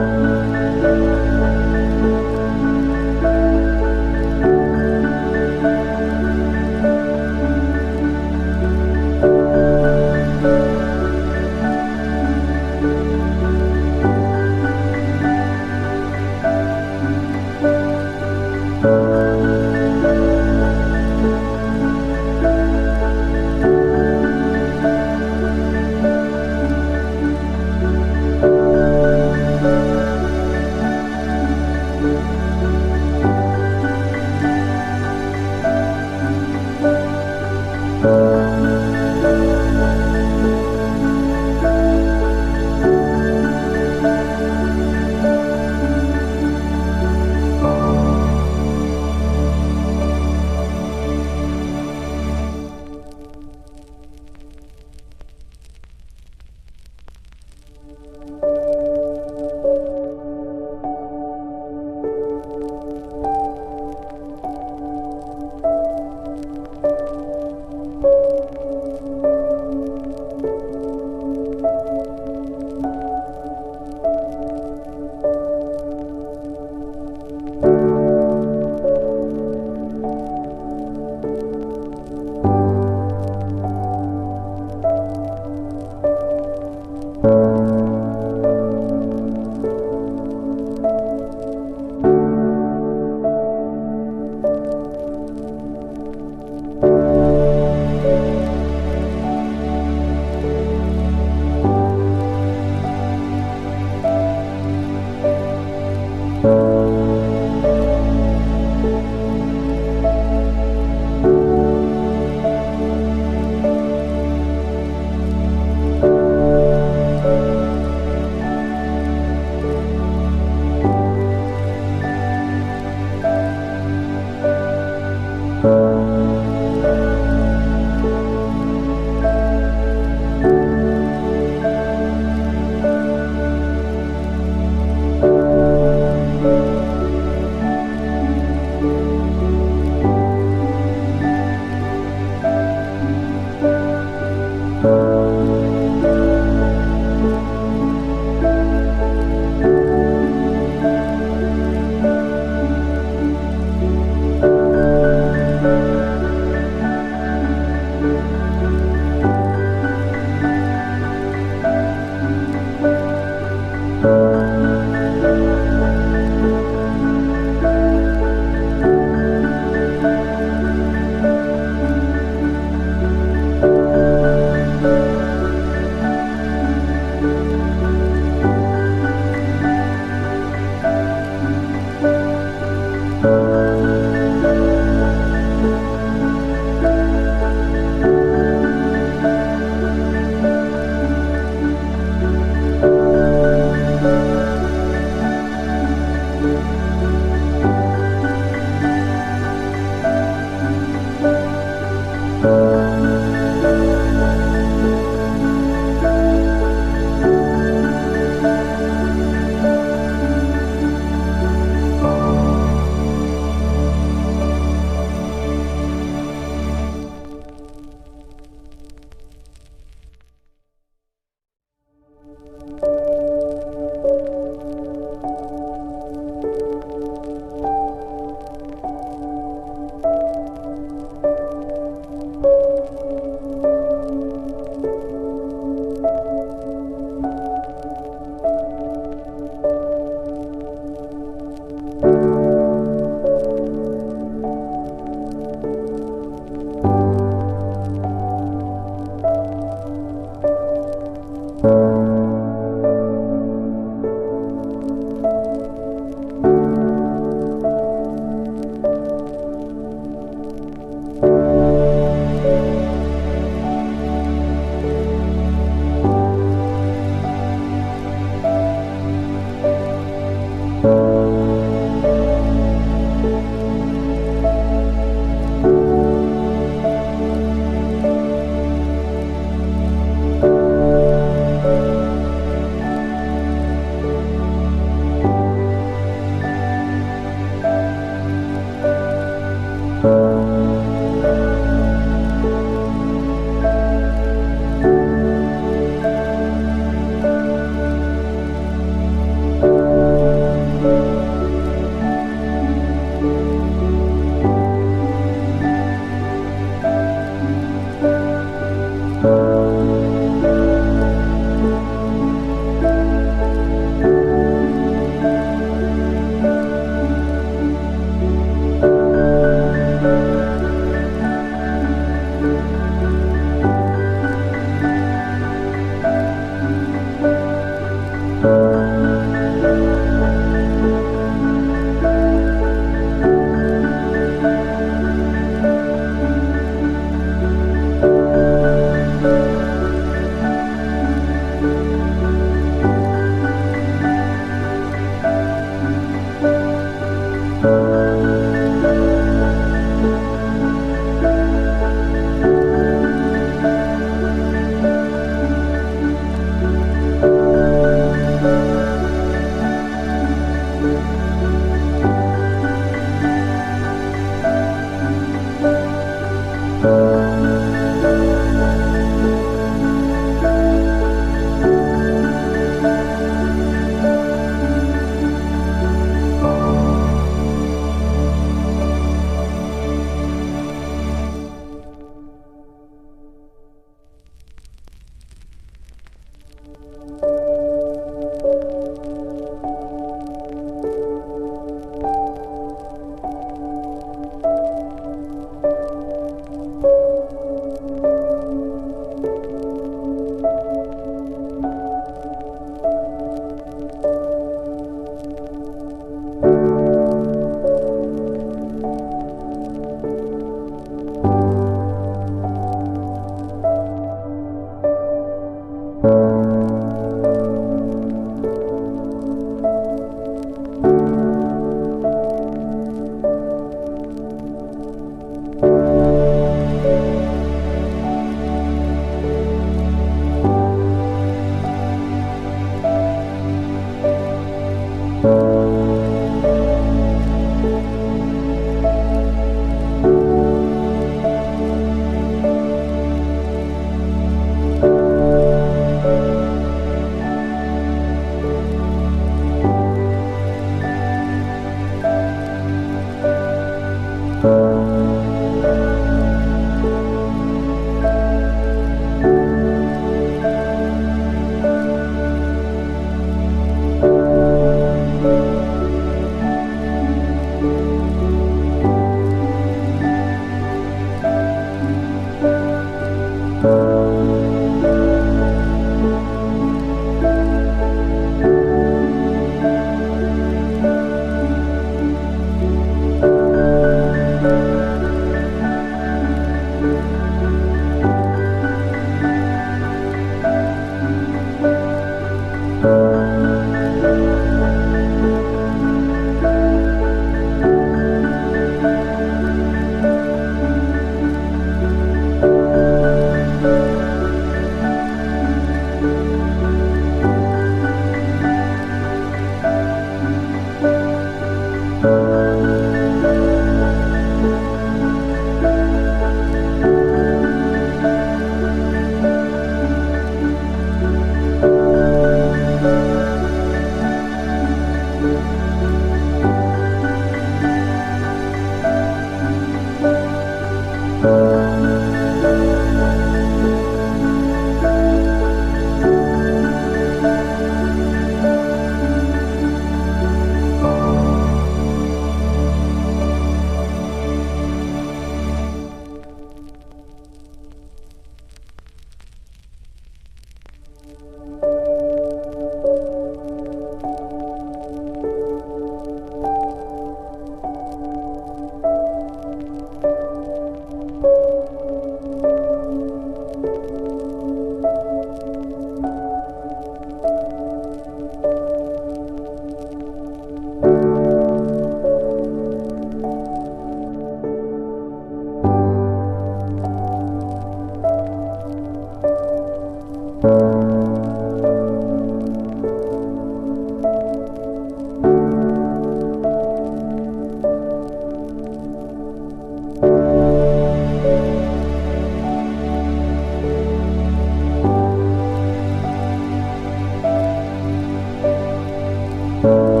S1: you.